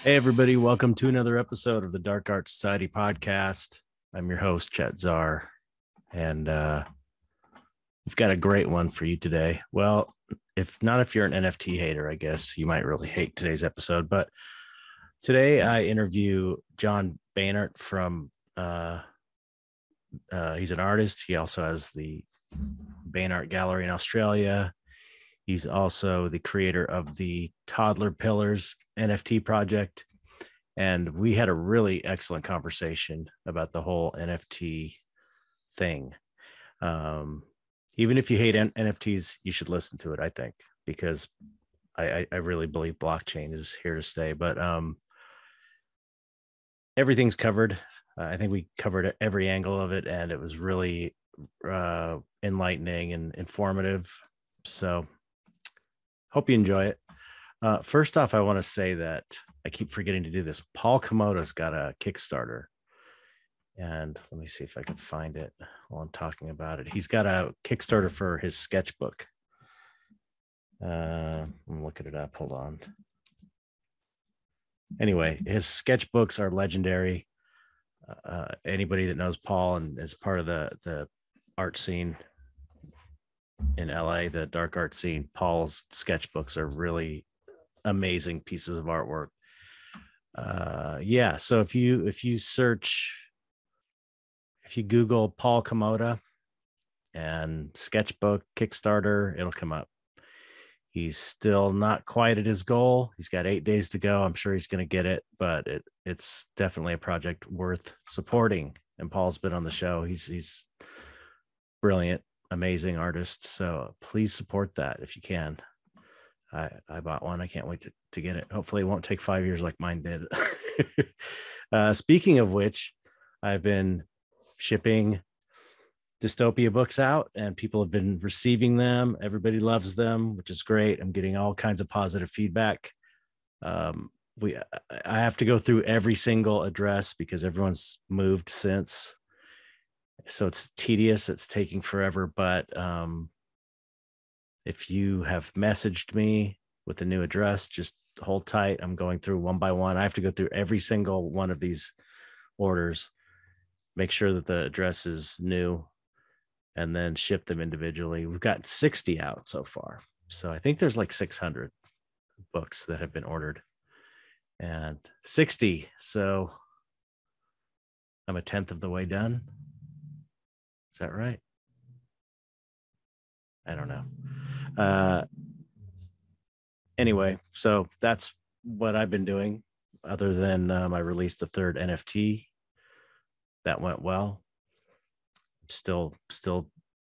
Hey, everybody. Welcome to another episode of the Dark Art Society podcast. I'm your host, Chet Zar, and we've got a great one for you today. Well, if you're an NFT hater, I guess you might really hate today's episode. But today I interview Jon Beinart from, he's an artist. He also has the Beinart Gallery in Australia. He's also the creator of the Toddlerpillars NFT project. And we had a really excellent conversation about the whole NFT thing. Even if you hate NFTs, you should listen to it, I think, because I really believe blockchain is here to stay. But everything's covered. I think we covered every angle of it, and it was really enlightening and informative. So hope you enjoy it. First off, I want to say that I keep forgetting to do this. Paul Komoda's got a Kickstarter. And let me see if I can find it while I'm talking about it. He's got a Kickstarter for his sketchbook. I'm looking it up. Hold on. Anyway, his sketchbooks are legendary. Anybody that knows Paul and is part of the art scene in LA, the dark art scene, Paul's sketchbooks are really amazing pieces of artwork. So if you Google Paul Komoda and sketchbook Kickstarter, it'll come up. He's still not quite at his goal. He's got 8 days to go. I'm sure he's going to get it, but it's definitely a project worth supporting. And Paul's been on the show. He's brilliant, amazing artist. So please support that if you can. I bought one. I can't wait to get it. Hopefully it won't take 5 years like mine did. Speaking of which, I've been shipping dystopia books out and people have been receiving them. Everybody loves them, which is great. I'm getting all kinds of positive feedback. I have to go through every single address because everyone's moved since. So it's tedious. It's taking forever, but if you have messaged me with a new address, just hold tight. I'm going through one by one. I have to go through every single one of these orders, make sure that the address is new, and then ship them individually. We've got 60 out so far. So I think there's like 600 books that have been ordered and 60. So I'm a 10th of the way done. Is that right? I don't know. Anyway, so that's what I've been doing other than I released a third NFT that went well. Still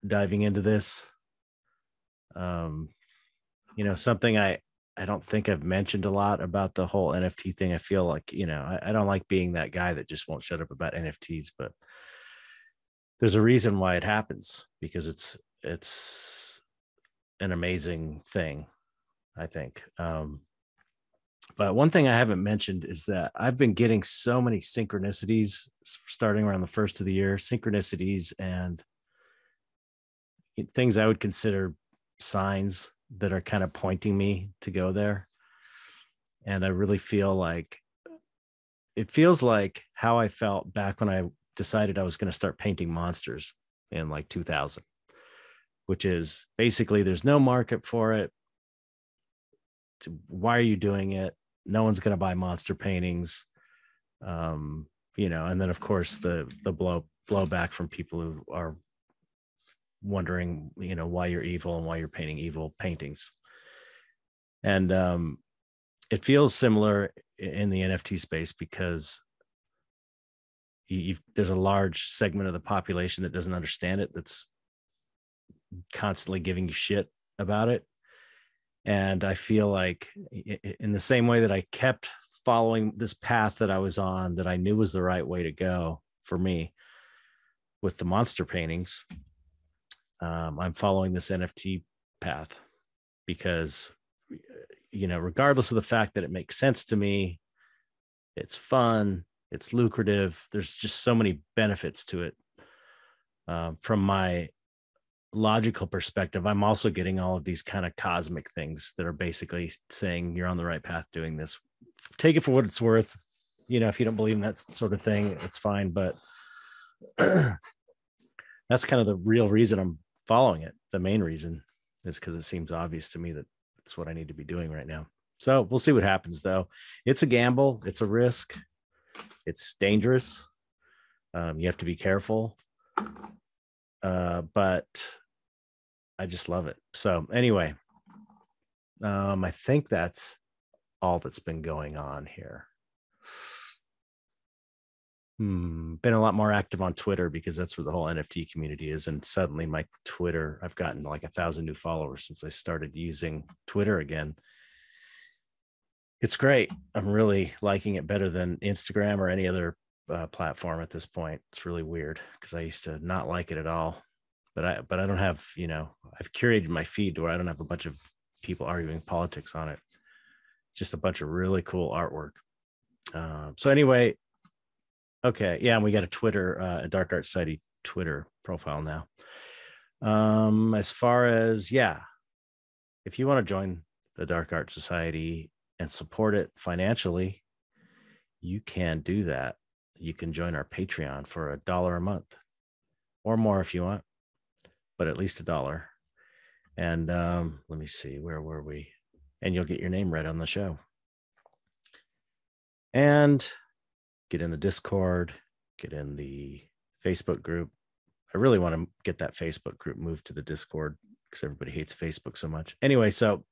diving into this. Something I don't think I've mentioned a lot about the whole NFT thing. I feel like, I don't like being that guy that just won't shut up about NFTs, but there's a reason why it happens, because it's an amazing thing, I think. But one thing I haven't mentioned is that I've been getting so many synchronicities starting around the first of the year, synchronicities and things I would consider signs that are kind of pointing me to go there. And I really feel like it feels like how I felt back when I decided I was going to start painting monsters in like 2000, which is basically there's no market for it. Why are you doing it? No one's going to buy monster paintings. And then of course the blowback from people who are wondering, why you're evil and why you're painting evil paintings. And it feels similar in the NFT space because there's a large segment of the population that doesn't understand it, that's constantly giving you shit about it. And I feel like in the same way that I kept following this path that I was on, that I knew was the right way to go for me with the monster paintings, I'm following this NFT path because, regardless of the fact that it makes sense to me, it's fun, it's lucrative, there's just so many benefits to it. From my logical perspective, I'm also getting all of these kind of cosmic things that are basically saying you're on the right path doing this. take it for what it's worth. If you don't believe in that sort of thing, it's fine. But that's kind of the real reason I'm following it. The main reason is because it seems obvious to me that it's what I need to be doing right now. So we'll see what happens, though. It's a gamble. It's a risk. It's dangerous. You have to be careful. But I just love it. So anyway, I think that's all that's been going on here. Been a lot more active on Twitter because that's where the whole NFT community is. And suddenly my Twitter, I've gotten like 1,000 new followers since I started using Twitter again. It's great. I'm really liking it better than Instagram or any other platform at this point. It's really weird because I used to not like it at all. But I don't have, I've curated my feed to where I don't have a bunch of people arguing politics on it. Just a bunch of really cool artwork. So anyway, okay. Yeah. And we got a Twitter, a Dark Art Society Twitter profile now. As far as, if you want to join the Dark Art Society and support it financially, you can do that. You can join our Patreon for $1 a month or more if you want, but at least $1. And let me see, where were we? And you'll get your name read on the show. And get in the Discord, get in the Facebook group. I really want to get that Facebook group moved to the Discord because everybody hates Facebook so much. Anyway, so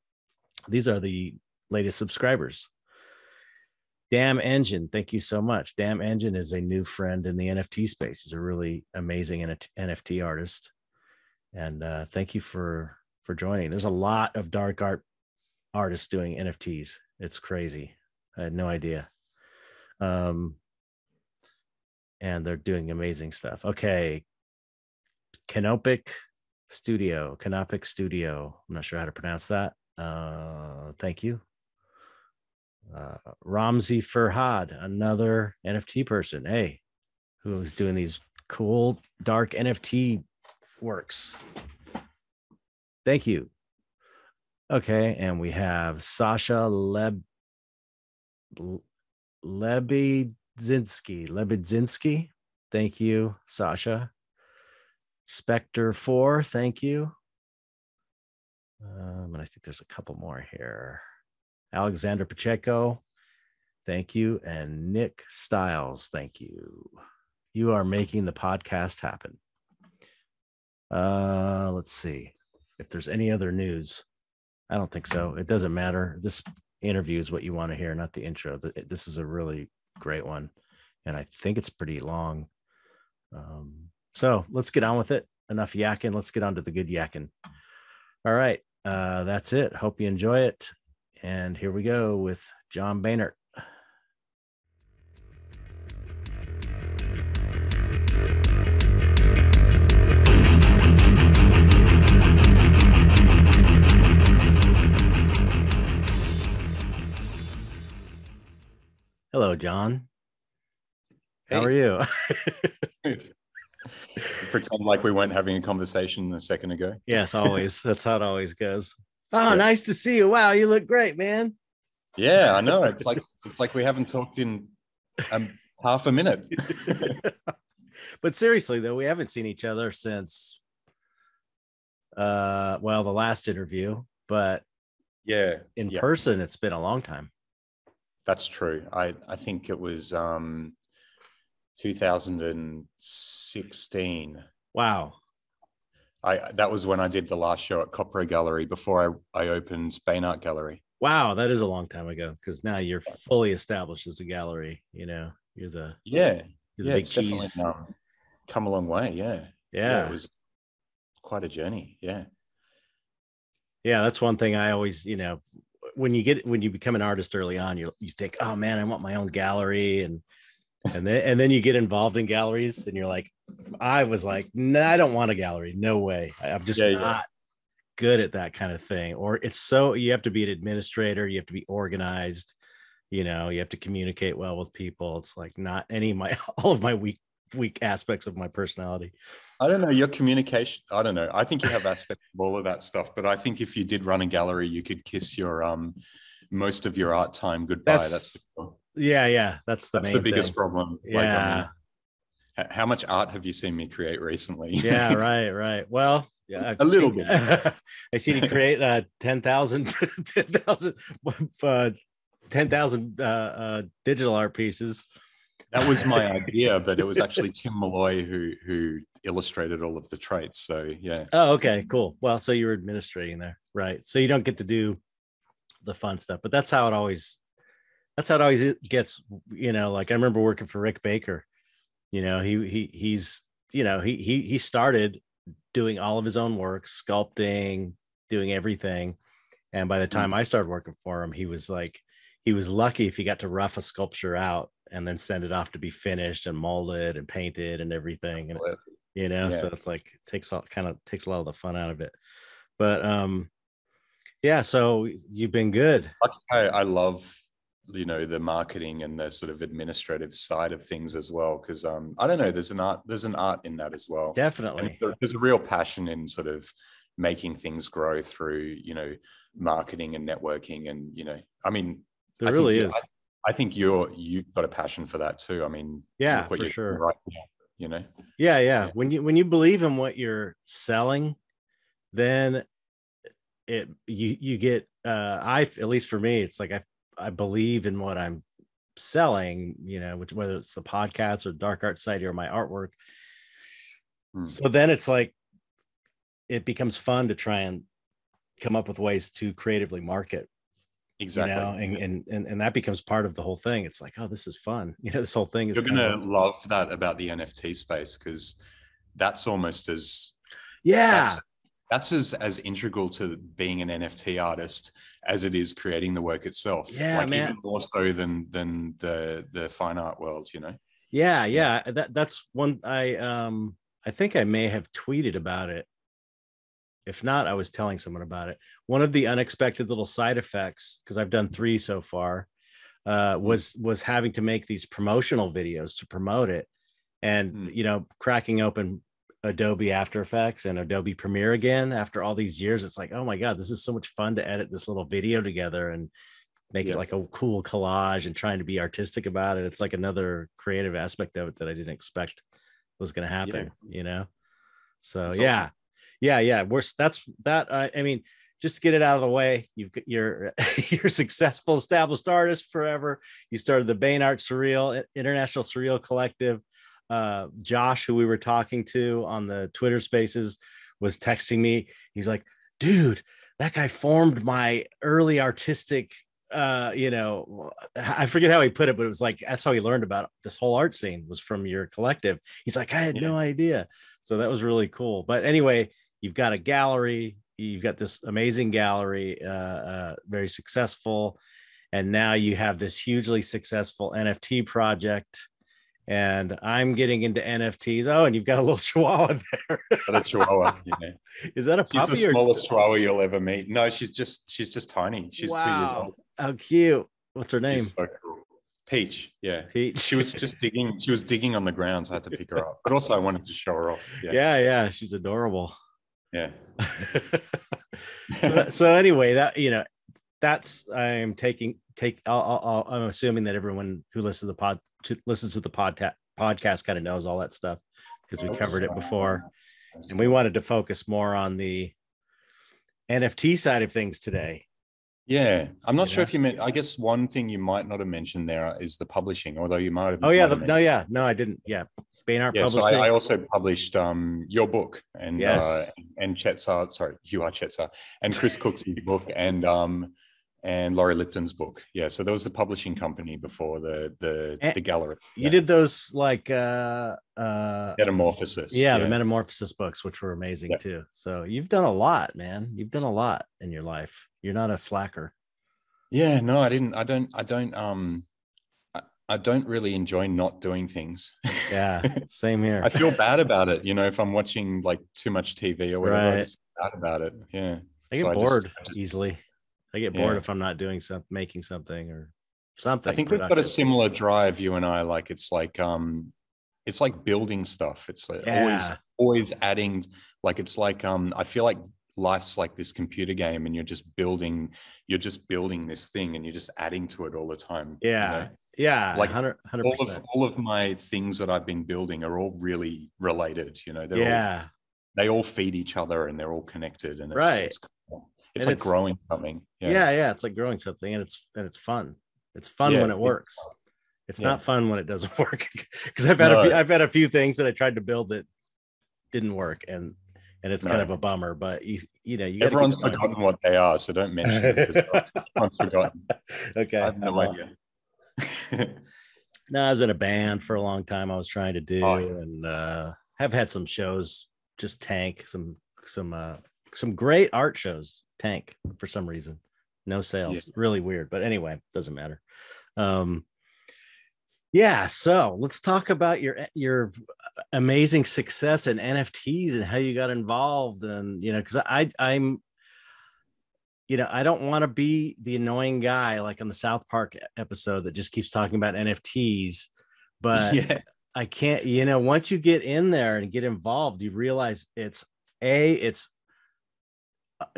these are the latest subscribers. Damn Engine, thank you so much. Damn Engine is a new friend in the NFT space. He's a really amazing NFT artist. And thank you for joining. There's a lot of dark art artists doing NFTs. It's crazy. I had no idea. And they're doing amazing stuff. Okay. Canopic Studio. I'm not sure how to pronounce that. Thank you. Ramzi Farhad, another NFT person. Hey, who's doing these cool dark NFT works. Thank you. Okay, and we have Sasha Lebedzinski. Thank you, Sasha. Spectre 4, thank you. And I think there's a couple more here. Alexander Pacheco, thank you. And Nick Stiles, thank you. You are making the podcast happen. Let's see if there's any other news. I don't think so. It doesn't matter. This interview is what you want to hear, not the intro. This is a really great one, and I think it's pretty long. So let's get on with it. Enough yakking. Let's get on to the good yakking. All right. That's it. Hope you enjoy it. And here we go with Jon Beinart. Hello, Jon. How are you? Pretend like we weren't having a conversation a second ago. Yes, always. That's how it always goes. Oh, yeah. Nice to see you. Wow, you look great, man. Yeah, I know. It's like we haven't talked in half a minute. But seriously, though, we haven't seen each other since the last interview. But yeah, in person, it's been a long time. That's true. I think it was 2016. Wow. That was when I did the last show at Copro Gallery before I opened Beinart Gallery. Wow, that is a long time ago because now you're fully established as a gallery. You're the big cheese. Come a long way. Yeah, it was quite a journey. Yeah, that's one thing I always when you become an artist early on, you think, oh man, I want my own gallery, and then you get involved in galleries and you're like, I was like, nah, I don't want a gallery. No way. I'm just not good at that kind of thing. Or you have to be an administrator. You have to be organized. You have to communicate well with people. It's like not all of my weak aspects of my personality. I don't know. Your communication, I don't know. I think you have aspects of all of that stuff, but I think if you did run a gallery, you could kiss your most of your art time goodbye. That's for sure. Yeah. That's the biggest thing. problem. Yeah. Like, I mean, how much art have you seen me create recently? Yeah, right. Well, yeah, A little bit. I seen you create 10,000 digital art pieces. That was my idea, but it was actually Tim Malloy who illustrated all of the traits. So yeah. Oh, okay, cool. Well, so you were administrating there, right? So you don't get to do the fun stuff, but that's how it always gets. Like I remember working for Rick Baker. He's he started doing all of his own work, sculpting, doing everything, and by the time I started working for him, he was lucky if he got to rough a sculpture out and then send it off to be finished and molded and painted and everything. And so it's like takes a lot of the fun out of it. But yeah, so you've been good. I love the marketing and the sort of administrative side of things as well, because I don't know, there's an art in that as well. Definitely. And there's a real passion in sort of making things grow through marketing and networking, and I mean, there really is. I think you've got a passion for that too. I mean, yeah, for sure. Right now, Yeah. When you believe in what you're selling, then you get at least for me, it's like I believe in what I'm selling, whether it's the podcast or dark art site or my artwork. So then it's like it becomes fun to try and come up with ways to creatively market. Exactly. And that becomes part of the whole thing. It's like, oh, this is fun. This whole thing is. You're gonna love that about the NFT space, because that's almost as that's as integral to being an NFT artist as it is creating the work itself. Yeah, like, man. Even more so than the fine art world, Yeah. That's one. I think I may have tweeted about it. If not, I was telling someone about it. One of the unexpected little side effects, because I've done 3 so far, was having to make these promotional videos to promote it, and cracking open Adobe After Effects and Adobe Premiere again after all these years. It's like, oh my God, this is so much fun to edit this little video together and make it like a cool collage and trying to be artistic about it. It's like another creative aspect of it that I didn't expect was going to happen, So that's awesome. Yeah. I mean, just to get it out of the way, you're successful, established artist forever. You started the Beinart International Surreal Collective. Josh, who we were talking to on the Twitter Spaces, was texting me. He's like, dude, that guy formed my early artistic, I forget how he put it, but it was like, that's how he learned about this whole art scene, was from your collective. He's like, I had no idea. So that was really cool. But anyway, you've got a gallery, you've got this amazing gallery, very successful. And now you have this hugely successful NFT project. And I'm getting into NFTs. Oh, and you've got a little chihuahua there. Got a chihuahua. Is that a puppy? She's the smallest chihuahua you'll ever meet. No, she's just tiny. She's 2 years old. How cute. What's her name? She's so cool. Peach. Yeah. Peach. She was just digging. She was digging on the ground, so I had to pick her up. But also I wanted to show her off. Yeah. She's adorable. Yeah. so anyway, that that's I'm assuming that everyone who listens to the podcast kind of knows all that stuff, because we covered it before, and we wanted to focus more on the NFT side of things today. Yeah, I'm not sure if you meant. I guess one thing you might not have mentioned there is the publishing, although you might have. No, I didn't. Yeah, Beinart Publishing. So I also published your book and Chet Zar. Sorry, you are Chet Zar, and Chris Cook's book and Laurie Lipton's book. Yeah, so there was the publishing company before the gallery. You did those like Metamorphosis. The Metamorphosis books, which were amazing too. So you've done a lot, man. You've done a lot in your life. You're not a slacker. Yeah, no, I didn't. I don't really enjoy not doing things. Yeah, same here. I feel bad about it. If I'm watching like too much TV or whatever, I just feel bad about it. Yeah, I get bored easily. I get bored if I'm not doing making something or something. I think we've got a similar drive, you and I. Like it's like building stuff. It's like always adding. Like it's like I feel like life's like this computer game, and you're just building this thing, and you're just adding to it all the time. Yeah. Yeah. Like 100%. all of my things that I've been building are all really related. They all feed each other, and they're all connected, and it's cool. It's like growing something. Yeah. It's like growing something, and it's fun. It's fun when it works. It's not fun when it doesn't work, because I've had a few things that I tried to build that didn't work, and it's kind of a bummer. But everyone's forgotten what they are, so don't mention it, because I've forgotten. Okay, I have no idea. No, I was in a band for a long time. I was trying to do, and have had some shows just tank, some great art shows tank for some reason. No sales, really weird. But anyway, doesn't matter. So let's talk about your amazing success in NFTs and how you got involved. And because I'm I don't want to be the annoying guy like on the South Park episode that just keeps talking about NFTs, but I can't, once you get in there and get involved, you realize it's at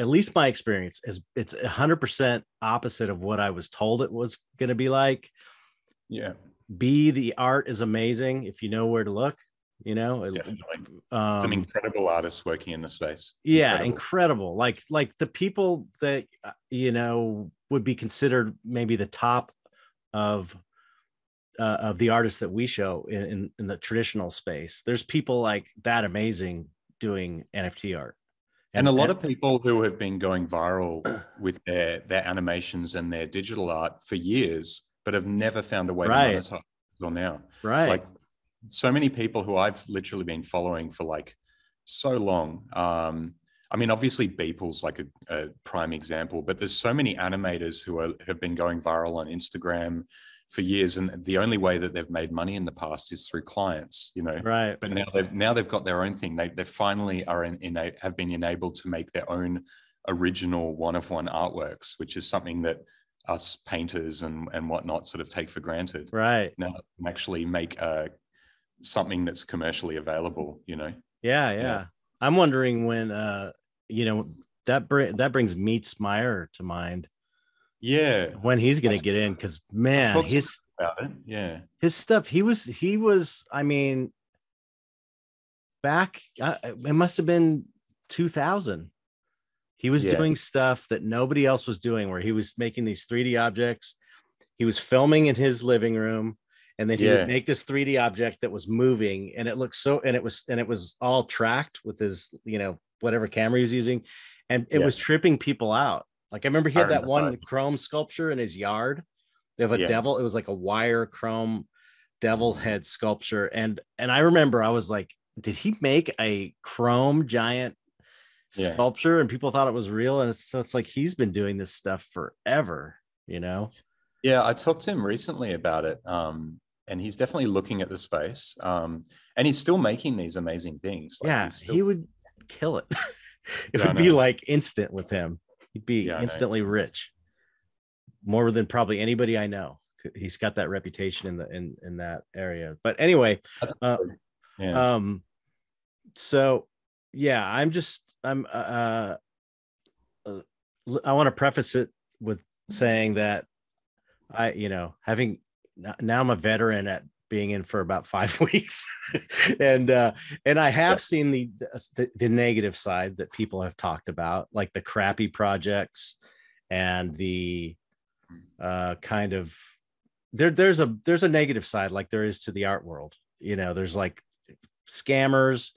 least my experience is it's 100% opposite of what I was told it was going to be like. Yeah. The art is amazing if you know where to look. Definitely. Some incredible artists working in the space. Incredible. Like the people that would be considered maybe the top of the artists that we show in the traditional space. There's people like that amazing doing NFT art. And a lot of people who have been going viral with their animations and their digital art for years, but have never found a way to monetize until now. Right. Like so many people who I've literally been following for like so long. I mean, obviously Beeple's like a prime example, but there's so many animators who have been going viral on Instagram for years, and the only way that they've made money in the past is through clients, Right. But now they've got their own thing. They finally have been enabled to make their own original one-of-one artworks, which is something that us painters and whatnot sort of take for granted. Right. Now actually make something that's commercially available. Yeah. I'm wondering when that brings Meets Meyer to mind. Yeah, when he's gonna get in, because man, his stuff, he was I mean, back it must have been 2000. He was doing stuff that nobody else was doing, where he was making these 3D objects. He was filming in his living room, and then he would make this 3D object that was moving, and it looked and it was all tracked with his whatever camera he was using, and it was tripping people out. Like I remember he had that one chrome sculpture in his yard. They have a devil. It was like a wire chrome devil head sculpture. And I remember I was like, did he make a chrome giant sculpture? And people thought it was real. And so it's like, he's been doing this stuff forever, Yeah, I talked to him recently about it. And he's definitely looking at the space. And he's still making these amazing things. Like he would kill it. It would be like instant with him. He'd be instantly rich, more than probably anybody I know. He's got that reputation in that area. But anyway, so yeah, I want to preface it with saying that now I'm a veteran at being in for about 5 weeks, and I have seen the negative side that people have talked about, like the crappy projects and the kind of there's a negative side like there is to the art world. There's like scammers,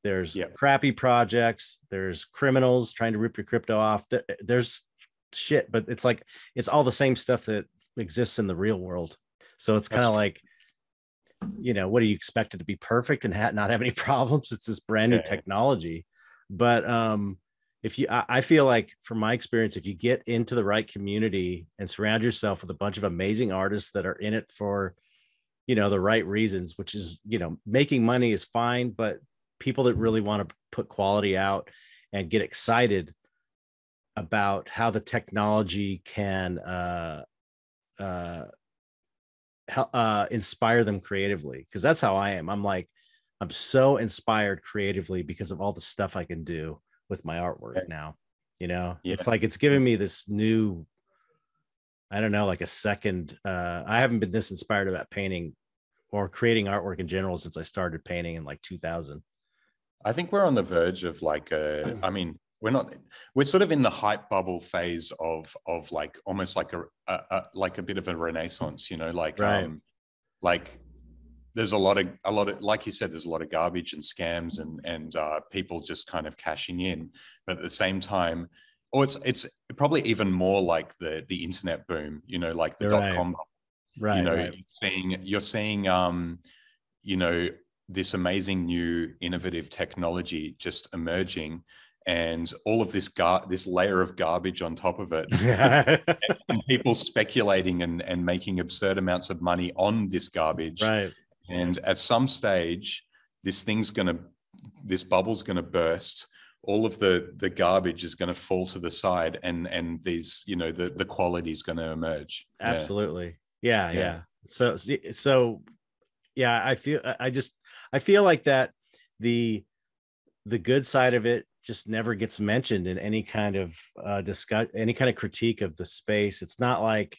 there's crappy projects, there's criminals trying to rip your crypto off. There's shit, but it's like it's all the same stuff that exists in the real world. So it's kind of like, what do you expect it to be perfect and not have any problems? It's this brand new technology. But I feel like from my experience, if you get into the right community and surround yourself with a bunch of amazing artists that are in it for, the right reasons, which is, making money is fine, but people that really want to put quality out and get excited about how the technology can inspire them creatively, because that's how I am. I'm so inspired creatively because of all the stuff I can do with my artwork now. Yeah. It's like it's giving me this new, I don't know, like a second. I haven't been this inspired about painting or creating artwork in general since I started painting in like 2000. I think we're on the verge of like we're sort of in the hype bubble phase of like almost like a bit of a renaissance, Right. Like there's a lot of, like you said, there's a lot of garbage and scams and people just kind of cashing in, but at the same time, or it's probably even more like the internet boom, like the Right. .com. Right. Right. You're seeing this amazing new innovative technology just emerging, and all of this layer of garbage on top of it, and people speculating and making absurd amounts of money on this garbage. Right. And at some stage, this bubble's gonna burst. All of the garbage is going to fall to the side, and these, the quality is going to emerge. Absolutely. Yeah. So yeah, I feel like that the good side of it just never gets mentioned in any kind of any kind of critique of the space. It's not like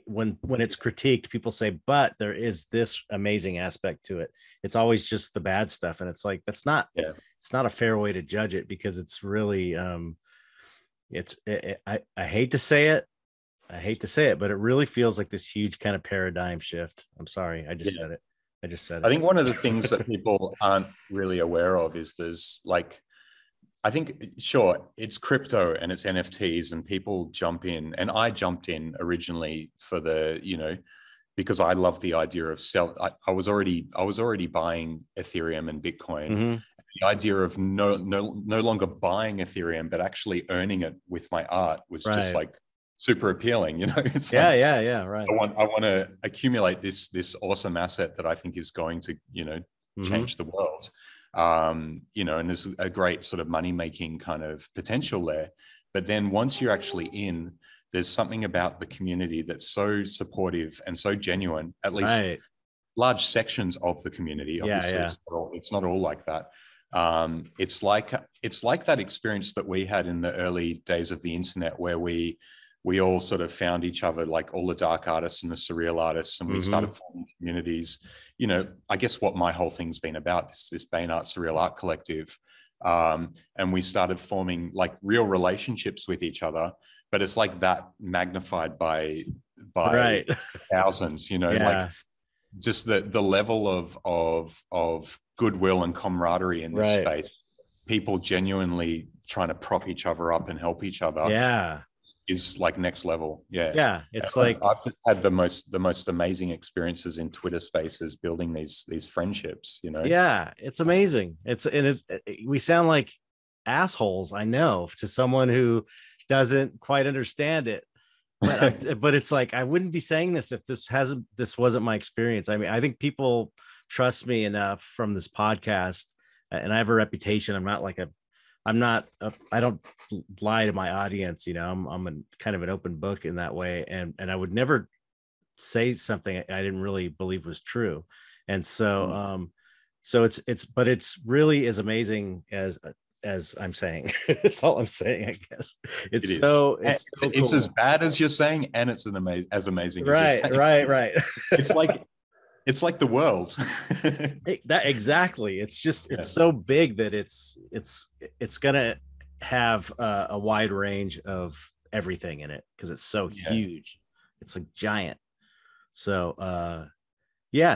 when it's critiqued, people say, but there is this amazing aspect to it. It's always just the bad stuff. And it's like, it's not a fair way to judge it, because it's really, I hate to say it. But it really feels like this huge kind of paradigm shift. I'm sorry. I just said it. I think one of the things that people aren't really aware of is there's like, I think, sure, it's crypto and it's NFTs and people jump in, and I jumped in originally for because I love the idea of I was already buying Ethereum and Bitcoin. Mm-hmm. The idea of no longer buying Ethereum, but actually earning it with my art was just like super appealing. It's right. I want to accumulate this awesome asset that I think is going to, change the world. And there's a great sort of money-making kind of potential there. But then once you're actually in, there's something about the community that's so supportive and so genuine, at least large sections of the community. Obviously, it's not all like that. It's like that experience that we had in the early days of the internet, where we all sort of found each other, like all the dark artists and the surreal artists, and we started forming communities. I guess what my whole thing's been about, this Beinart Surreal Art Collective, and we started forming like real relationships with each other. But it's like that magnified by thousands. Like just the level of goodwill and camaraderie in this space. People genuinely trying to prop each other up and help each other. Is like next level. It's like I've just had the most amazing experiences in Twitter spaces, building these friendships. It's amazing. We sound like assholes, I know, to someone who doesn't quite understand it, but it's like, I wouldn't be saying this if this wasn't my experience. I mean, I think people trust me enough from this podcast, and I have a reputation. I don't lie to my audience. I'm kind of an open book in that way. And I would never say something I didn't really believe was true. And so, but it's really as amazing as I'm saying. It's all I'm saying, I guess. It's cool. As bad as you're saying, and it's as amazing as you're saying. Right. It's like the world. Exactly. It's just, it's so big that it's gonna have a wide range of everything in it, because it's so huge. It's like giant. So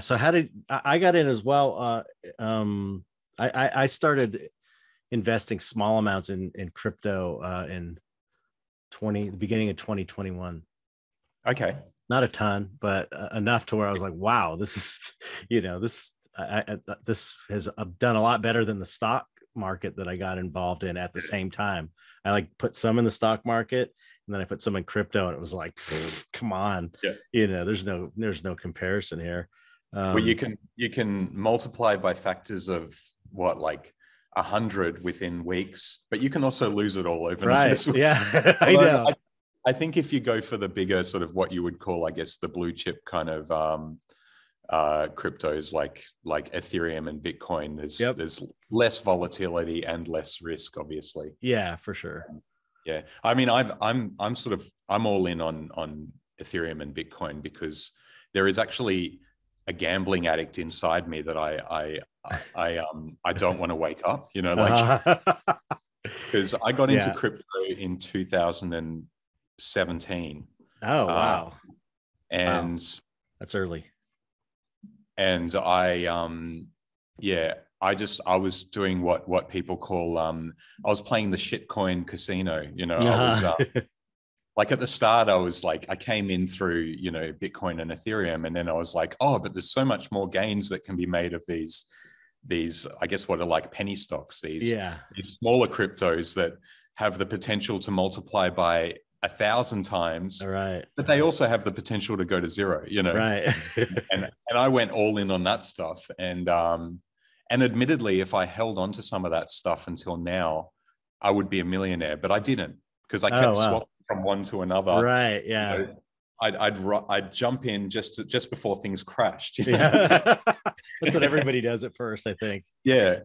so how did I got in as well? I started investing small amounts in crypto in the beginning of 2021. Okay. Not a ton, but enough to where I was like, wow, this is, this has done a lot better than the stock market that I got involved in at the same time. I like put some in the stock market, and then I put some in crypto, and it was like, come on, there's no comparison here. Well, you can multiply by factors of what, like 100 within weeks, but you can also lose it all overnight. Right. Yeah. I know. I think if you go for the bigger sort of what you would call, I guess, the blue chip kind of cryptos like Ethereum and Bitcoin. There's less volatility and less risk, obviously. Yeah, for sure. Yeah, I mean, I'm all in on Ethereum and Bitcoin because there is actually a gambling addict inside me that I don't want to wake up, like, because I got into crypto in 2017. Oh, wow. And wow. That's early. And I was doing what people call, I was playing the shitcoin casino, I was like, at the start, I was like, I came in through, Bitcoin and Ethereum. And then I was like, oh, but there's so much more gains that can be made of these, I guess, what are like penny stocks, these smaller cryptos that have the potential to multiply by 1,000 times. Right. But they also have the potential to go to zero, Right. and I went all in on that stuff. And admittedly, if I held on to some of that stuff until now, I would be a millionaire, but I didn't, because I kept swapping from one to another. Right. Yeah. I'd jump in just before things crashed. Yeah. That's what everybody does at first, I think. Yeah.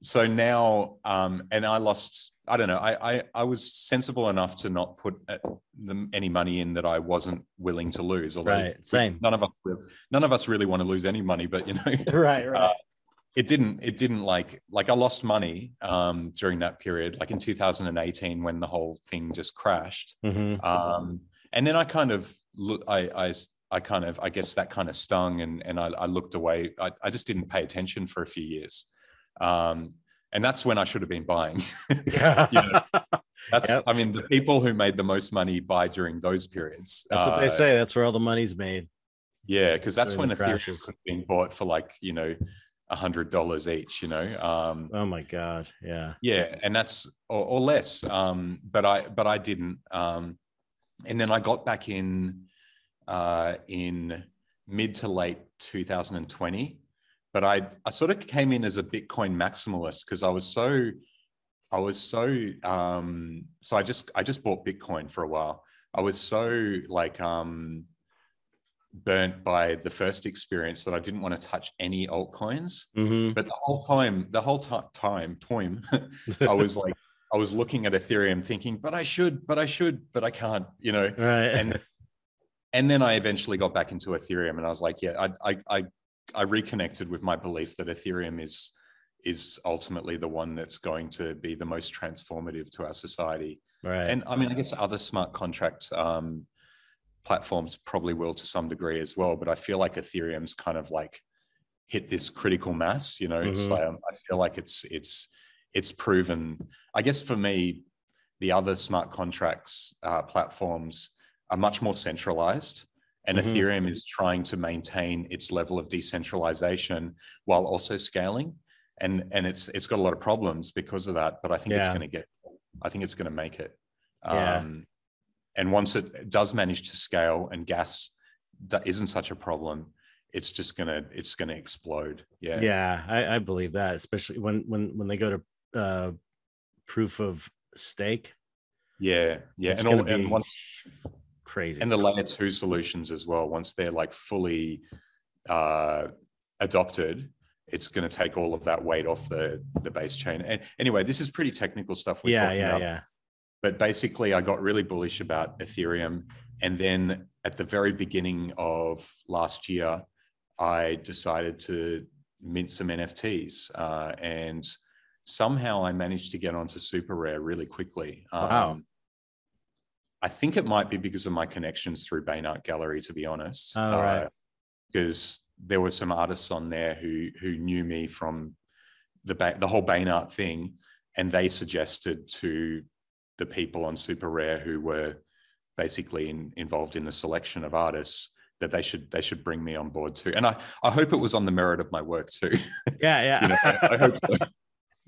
So now, and I lost, I don't know, I was sensible enough to not put any money in that I wasn't willing to lose. Although right. Same. None of us really want to lose any money, but right. It didn't like I lost money during that period, like in 2018 when the whole thing just crashed. Mm-hmm. And then I kind of I guess that kind of stung, and I looked away. I just didn't pay attention for a few years. And that's when I should have been buying. I mean, the people who made the most money buy during those periods. That's what they say. That's where all the money's made. Yeah, because that's when Ethereum was being bought for like, $100 each, oh my God. Yeah. And that's, or less. But I didn't. And then I got back in mid to late 2020. But I sort of came in as a Bitcoin maximalist because I just bought Bitcoin for a while. I was so like burnt by the first experience that I didn't want to touch any altcoins. Mm-hmm. But the whole time, I was like, I was looking at Ethereum thinking, but I should, but I can't, Right. And then I eventually got back into Ethereum, and I was like, yeah, I reconnected with my belief that Ethereum is ultimately the one that's going to be the most transformative to our society. Right. And I mean, I guess other smart contract platforms probably will to some degree as well, but I feel like Ethereum's kind of like hit this critical mass. It's like, I feel like it's proven. I guess for me, the other smart contracts platforms are much more centralized. And Ethereum is trying to maintain its level of decentralization while also scaling, and it's got a lot of problems because of that. But I think it's going to make it. And once it does manage to scale, and gas isn't such a problem, it's gonna explode. Yeah, I believe that, especially when they go to proof of stake. Yeah, and once. Crazy. And the layer 2 solutions as well, once they're like fully adopted, it's going to take all of that weight off the base chain. And anyway, this is pretty technical stuff we're talking about. Yeah. But basically, I got really bullish about Ethereum. And then at the very beginning of last year, I decided to mint some NFTs. And somehow I managed to get onto Super Rare really quickly. Wow. I think it might be because of my connections through Beinart Gallery, to be honest. Oh, right. Because there were some artists on there who knew me from the whole Beinart thing, and they suggested to the people on Super Rare who were basically involved in the selection of artists that they should bring me on board too. And I hope it was on the merit of my work too. Yeah. I hope so.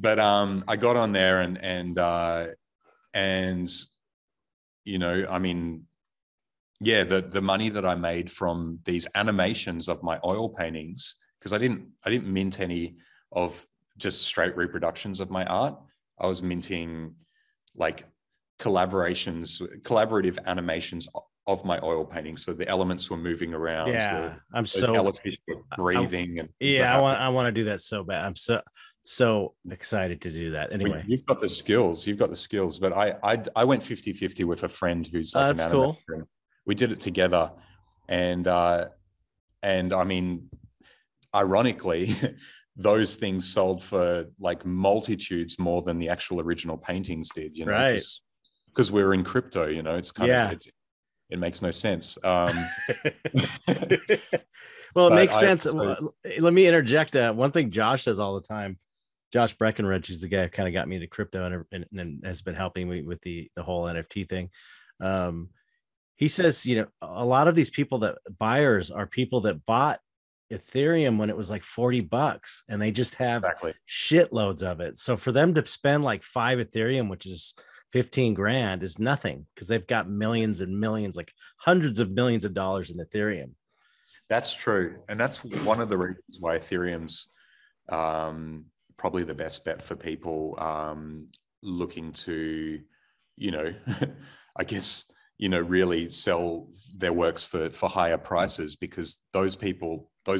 But I got on there and I mean, yeah, the money that I made from these animations of my oil paintings, because I didn't mint any of just straight reproductions of my art. I was minting like collaborative animations of my oil painting. So the elements were moving around. Yeah, those elephants were breathing and yeah, I want to do that so bad. I'm so excited to do that. Anyway, well, you've got the skills. But I went 50-50 with a friend who's like an animator. Cool. We did it together, and I mean, ironically, those things sold for like multitudes more than the actual original paintings did. You know, right? Because we're in crypto. You know, it's kind of it makes no sense. Well, it makes sense. Let me interject. One thing Josh says all the time. Josh Breckenridge is the guy who kind of got me into crypto and has been helping me with the whole NFT thing. He says, you know, a lot of these buyers are people that bought Ethereum when it was like $40 and they just have shitloads of it. So for them to spend like 5 Ethereum, which is 15 grand, is nothing because they've got millions and millions, like hundreds of millions of dollars in Ethereum. That's true. And that's one of the reasons why Ethereum's probably the best bet for people looking to, you know, I guess, you know, really sell their works for higher prices, because those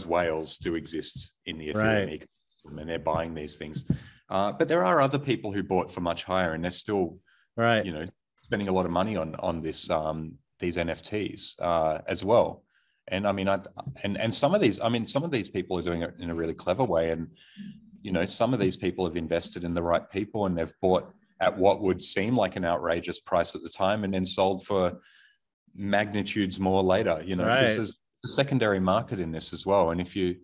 whales do exist in the Ethereum ecosystem and they're buying these things. But there are other people who bought for much higher and they're still, you know, spending a lot of money on this these NFTs as well. And I mean, some of these people are doing it in a really clever way. And, you know, some of these people have invested in the right people and they've bought at what would seem like an outrageous price at the time and then sold for magnitudes more later, you know, because there's a secondary market in this as well. And if you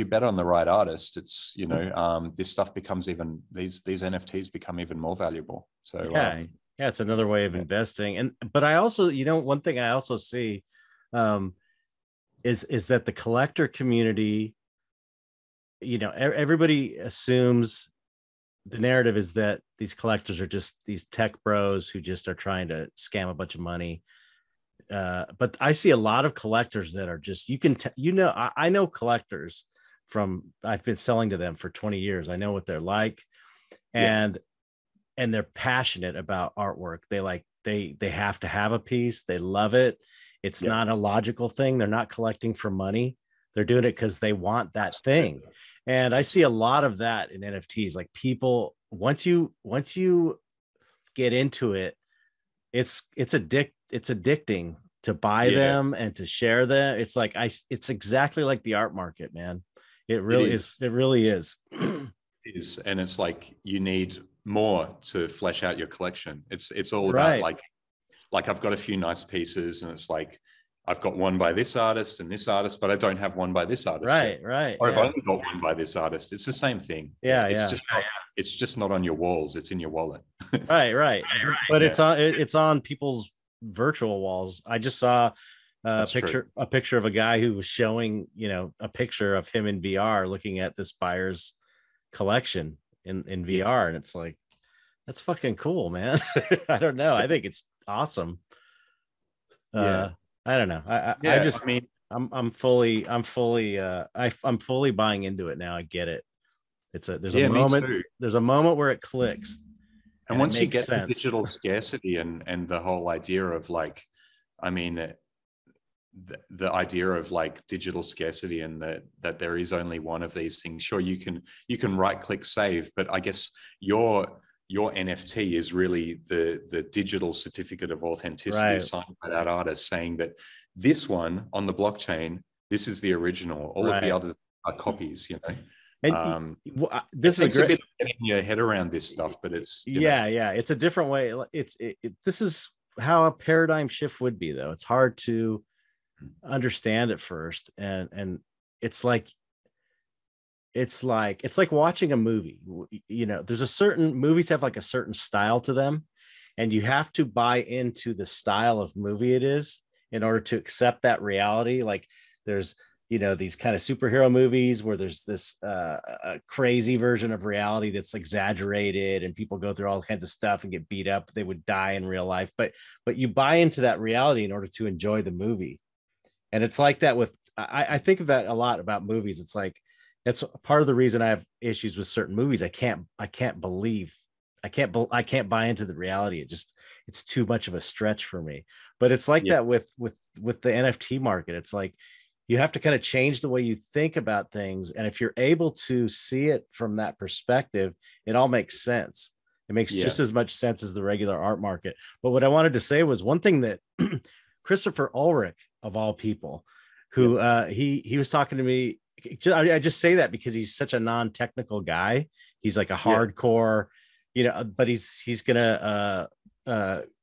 bet on the right artist, it's, you know, this stuff becomes even, these NFTs become even more valuable. So yeah, it's another way of investing. But I also, you know, one thing I also see is that the collector community, you know, everybody assumes the narrative is that these collectors are just these tech bros who just are trying to scam a bunch of money. But I see a lot of collectors that are just, I know collectors I've been selling to them for 20 years. I know what they're like. And they're passionate about artwork. They have to have a piece. They love it. It's not a logical thing. They're not collecting for money. They're doing it because they want that thing. And I see a lot of that in NFTs. Like people, once you get into it, it's addicting to buy them and to share them. It's like it's exactly like the art market, man. It really is. It really is. It is, and it's like you need more to flesh out your collection. It's all about like I've got a few nice pieces, and it's like I've got one by this artist and this artist, but I don't have one by this artist. Right. Or I've only got one by this artist. It's the same thing. It's just not on your walls. It's in your wallet. Right. But it's on people's virtual walls. I just saw a picture of a guy who was showing, you know, a picture of him in VR looking at this buyer's collection in VR. And it's like, that's fucking cool, man. I don't know. I think it's awesome. I don't know. I'm fully buying into it now. I get it. There's a moment where it clicks. And once you get the digital scarcity and the whole idea of like, I mean, the idea of like digital scarcity and that there is only one of these things. Sure, you can right click save, but I guess your NFT is really the digital certificate of authenticity signed by that artist, saying that this one on the blockchain, this is the original. All of the others are copies, you know. And this is a bit of getting your head around this stuff, but it's it's a different way. This is how a paradigm shift would be, though. It's hard to understand at first, and it's like watching a movie. You know, movies have like a certain style to them, and you have to buy into the style of movie it is in order to accept that reality. Like there's, you know, these kind of superhero movies where there's this a crazy version of reality that's exaggerated and people go through all kinds of stuff and get beat up. They would die in real life, but you buy into that reality in order to enjoy the movie. And it's like that with, I think of that a lot about movies. It's like, that's part of the reason I have issues with certain movies. I can't believe I can't buy into the reality. It's too much of a stretch for me. But it's like that with the NFT market. It's like you have to kind of change the way you think about things. And if you're able to see it from that perspective, it all makes sense. It makes just as much sense as the regular art market. But what I wanted to say was one thing that Christopher Ulrich, of all people, who he was talking to me. I just say that because he's such a non-technical guy. He's like a hardcore, but he's gonna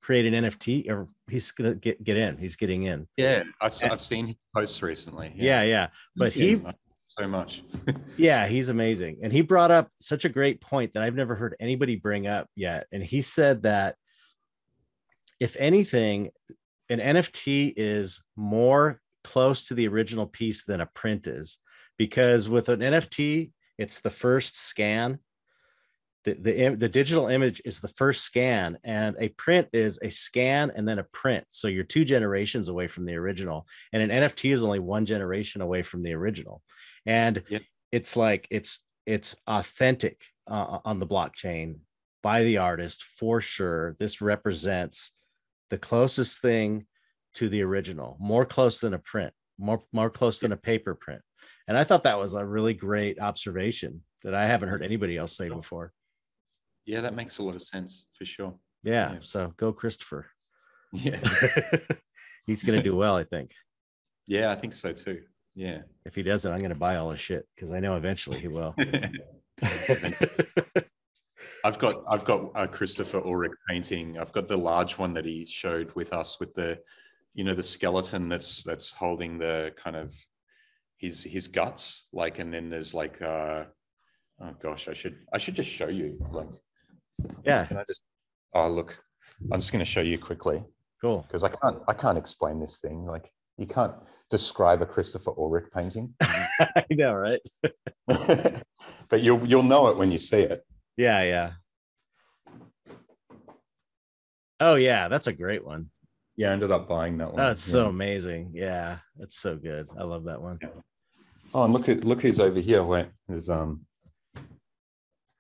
create an NFT, or he's gonna get in. He's getting in. Yeah, I've seen his posts recently. Yeah. But he so much. Yeah, he's amazing. And he brought up such a great point that I've never heard anybody bring up yet. And he said that if anything, an NFT is more close to the original piece than a print is, because with an NFT, it's the first scan. The digital image is the first scan, and a print is a scan and then a print. So you're 2 generations away from the original, and an NFT is only 1 generation away from the original. And it's like it's authentic on the blockchain by the artist for sure. This represents the closest thing to the original, more close than a print, more close than a paper print. And I thought that was a really great observation that I haven't heard anybody else say before. Yeah, that makes a lot of sense for sure. Yeah. So go, Christopher. Yeah. He's going to do well, I think. Yeah, I think so too. Yeah. If he doesn't, I'm going to buy all his shit because I know eventually he will. I've got a Christopher Ulrich painting. I've got the large one that he showed with us with the, the skeleton that's holding the kind of his guts, like, and then there's like oh gosh, I should just show you, like, can I just look, I'm just going to show you quickly. Cool. Because I can't explain this thing. Like, you can't describe a Christopher Ulrich painting. I know, right? But you'll know it when you see it. Yeah. Oh yeah, that's a great one. Yeah, I ended up buying that one. That's so amazing. Yeah, that's so good. I love that one. Oh, and look who's over here. Wait, there's All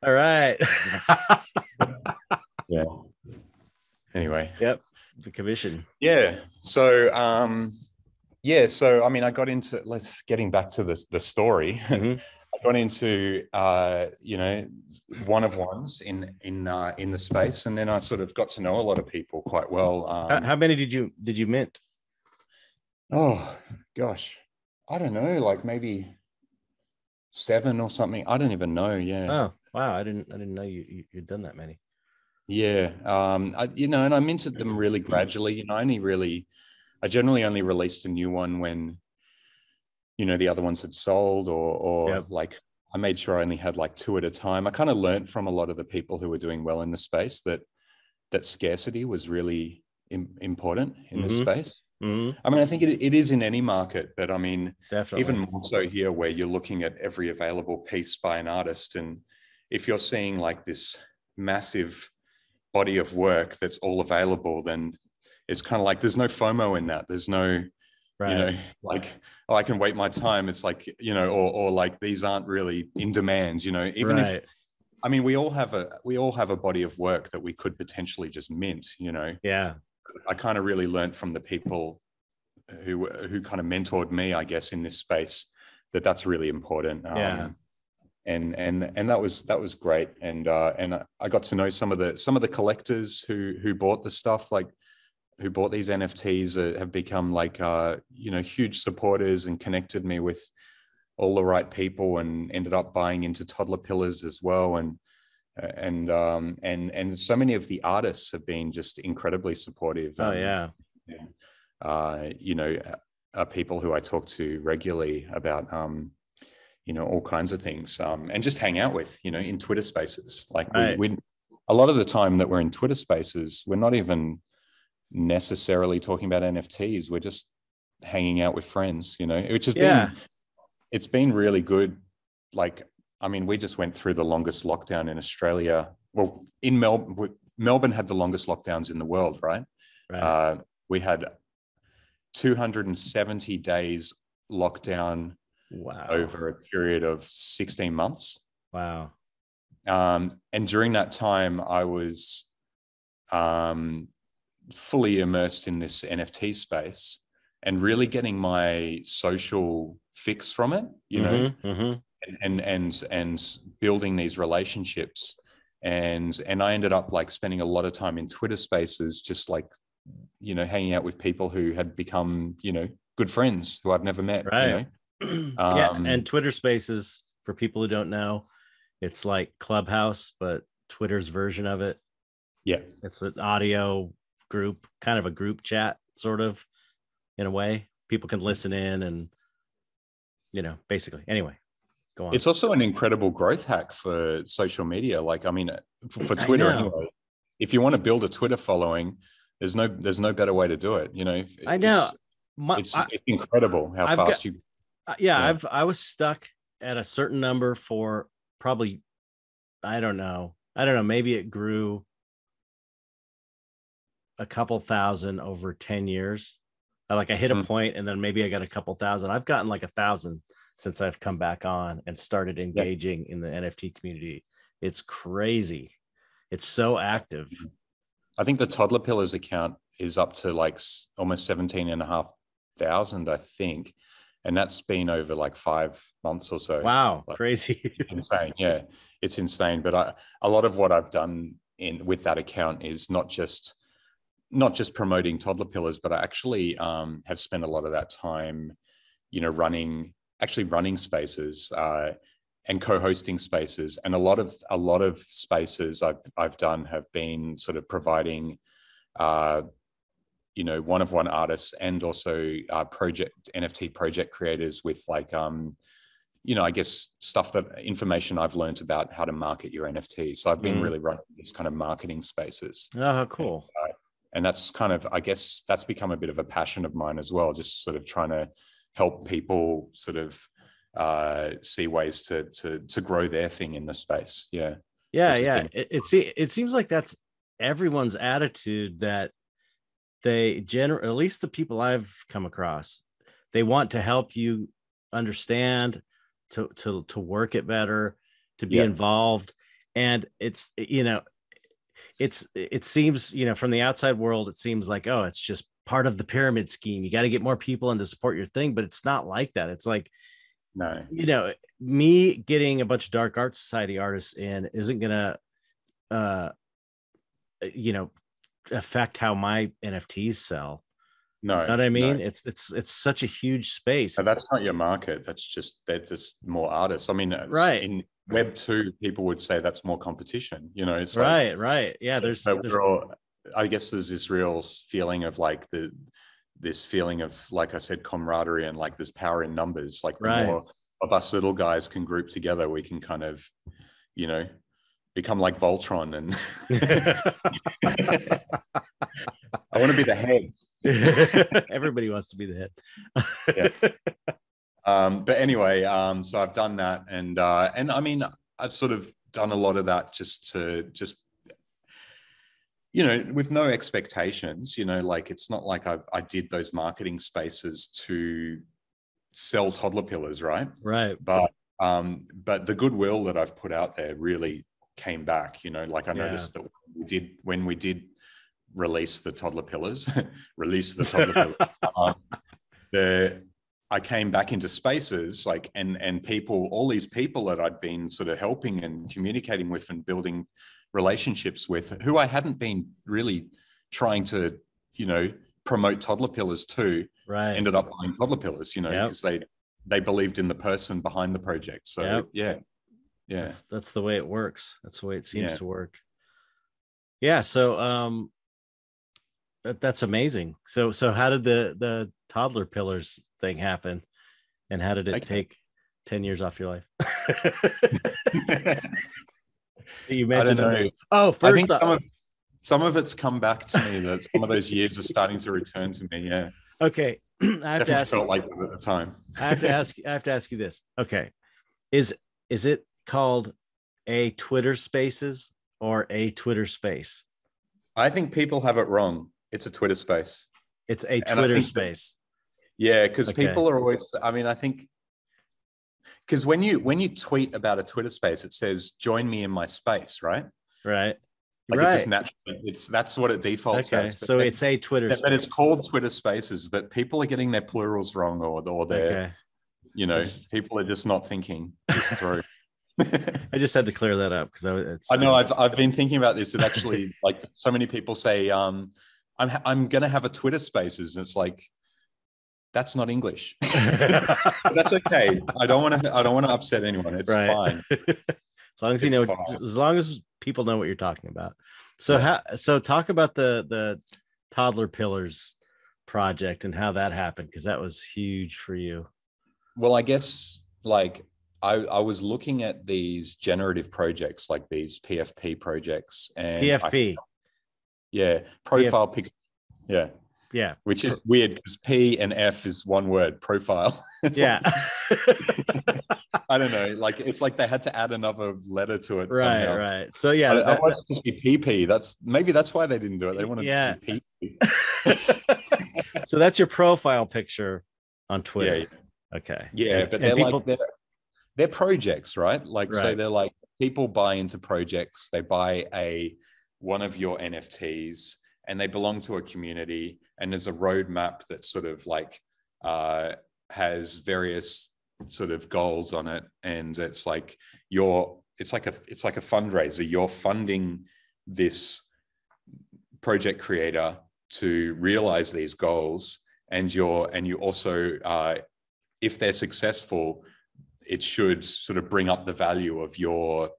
right. Yeah. Anyway. Yep. The commission. Yeah. So so I mean, I got into, getting back to the story. Mm-hmm. I got into one of ones in the space, and then I sort of got to know a lot of people quite well. How many did you mint? Oh gosh, I don't know, like maybe 7 or something. I don't even know. Yeah. Oh wow, I didn't know you'd done that many. Yeah. And I minted them really gradually. I generally only released a new one when the other ones had sold, or like I made sure I only had like 2 at a time. I kind of learned from a lot of the people who were doing well in the space that scarcity was really important in this space. Mm-hmm. I mean, I think it is in any market, but I mean, definitely even more so here, where you're looking at every available piece by an artist. And if you're seeing like this massive body of work that's all available, then it's kind of like there's no FOMO in that. There's no, like, oh, I can wait my time. It's like, or like these aren't really in demand, even if, I mean, we all have a body of work that we could potentially just mint, Yeah. I kind of really learned from the people who kind of mentored me, I guess, in this space, that's really important. And that was great. And I got to know some of the collectors who bought the stuff, like who bought these NFTs, have become like huge supporters and connected me with all the right people, and ended up buying into Toddlerpillars as well. And so many of the artists have been just incredibly supportive. People who I talk to regularly about all kinds of things, and just hang out with, in Twitter spaces. Like we a lot of the time that we're in Twitter spaces, we're not even necessarily talking about NFTs. We're just hanging out with friends, which has it's been really good. Like, I mean, we just went through the longest lockdown in Australia. Well, in Melbourne had the longest lockdowns in the world, right? We had 270 days lockdown. Wow. Over a period of 16 months. Wow. And during that time, I was fully immersed in this NFT space and really getting my social fix from it, you know, and building these relationships. And I ended up like spending a lot of time in Twitter spaces, just like, you know, hanging out with people who had become, you know, good friends who I've never met, right. you know. Yeah. And Twitter spaces, for people who don't know, it's like Clubhouse, but Twitter's version of it. Yeah. It's an audio group, kind of a group chat, sort of, in a way. People can listen in and, you know, basically. Anyway, go on. It's also an incredible growth hack for social media. Like, I mean, for Twitter anyway, if you want to build a Twitter following, there's no better way to do it. You know, I know. It's incredible how fast you. Yeah, I was stuck at a certain number for probably, I don't know, maybe it grew a couple thousand over 10 years. I hit a point and then maybe I got a couple thousand. I've gotten like 1,000 since I've come back on and started engaging in the NFT community. It's crazy. It's so active. I think the Toddlerpillars account is up to like almost 17,500, I think. And that's been over like 5 months or so. Wow. Like, crazy. Insane. Yeah, it's insane. But a lot of what I've done with that account is not just promoting Toddlerpillars, but I actually have spent a lot of that time, you know, running spaces and co-hosting spaces. And a lot of spaces I've done have been sort of providing you know, one-of-one artists and also NFT project creators with like, you know, I guess information I've learned about how to market your NFT. So I've been really running these kind of marketing spaces. Oh, cool. And that's kind of, I guess that's become a bit of a passion of mine as well, just sort of trying to help people sort of see ways to grow their thing in the space. Yeah. Yeah. It seems like that's everyone's attitude, that they at least the people I've come across, they want to help you understand, to work it better, to be involved. And it's, you know, it seems, you know, from the outside world, it seems like, oh, it's just part of the pyramid scheme. You got to get more people in to support your thing, but it's not like that. It's like, no, you know, me getting a bunch of Dark Art Society artists in isn't gonna you know, affect how my NFTs sell. No, you know what I mean? No. It's such a huge space. That's not your market. They're just more artists. I mean, right. In Web 2, people would say that's more competition. You know, it's right. Yeah, I guess there's this real feeling of like this feeling of, like I said, camaraderie, and like this power in numbers. Like the more of us little guys can group together, we can kind of, you know, become like Voltron. And I want to be the head. Everybody wants to be the head. But anyway, so I've done that, and I mean, I've sort of done a lot of that just you know, with no expectations. You know, like it's not like I did those marketing spaces to sell Toddlerpillars, right? Right. But the goodwill that I've put out there really came back. You know, like I noticed that when we did release the Toddlerpillars, I came back into spaces like, and people, all these people that I'd been sort of helping and communicating with and building relationships with, who I hadn't been really trying to, you know, promote Toddlerpillars to, ended up buying Toddlerpillars, you know, because they believed in the person behind the project. So that's the way it works. That's the way it seems to work. Yeah. So that's amazing. So how did the Toddlerpillars thing happen, and how did it take 10 years off your life? You mentioned, first off, some of it's come back to me, that some of those years are starting to return to me. Yeah. Okay. I have to ask you, like that at the time. I have to ask you this. Okay. Is it called a Twitter Spaces or a Twitter space? I think people have it wrong. It's a Twitter space. It's a Twitter space. Yeah, because people are always, I mean, I think Because when you tweet about a Twitter space, it says "join me in my space," right? Right. Like right. it just naturally, that's what it defaults as. But so it's a Twitter space. But it's called Twitter Spaces, but people are getting their plurals wrong, or their, people are just not thinking this through. I just had to clear that up because I know I've been thinking about this. It actually, like, so many people say, I'm going to have a Twitter Spaces, and it's like, that's not English. But that's okay. I don't want to upset anyone. It's fine. As long as you know, as long as people know what you're talking about. So so talk about the Toddlerpillars project and how that happened, because that was huge for you. Well, I guess like I was looking at these generative projects, like these PFP projects, and PFP. Profile pic. Yeah. Which is weird because P and F is one word, profile. Yeah. I don't know. Like, it's like they had to add another letter to it. Right. So yeah. That was just be PP. That's why they didn't do it. They wanted to be PP. So that's your profile picture on Twitter. Yeah. Okay. Yeah, but they're projects, right? Like, so they're like, people buy into projects. They buy one of your NFTs, and they belong to a community, and there's a roadmap that sort of like has various sort of goals on it, and it's like it's like a fundraiser. You're funding this project creator to realize these goals, and you also, if they're successful, it should sort of bring up the value of your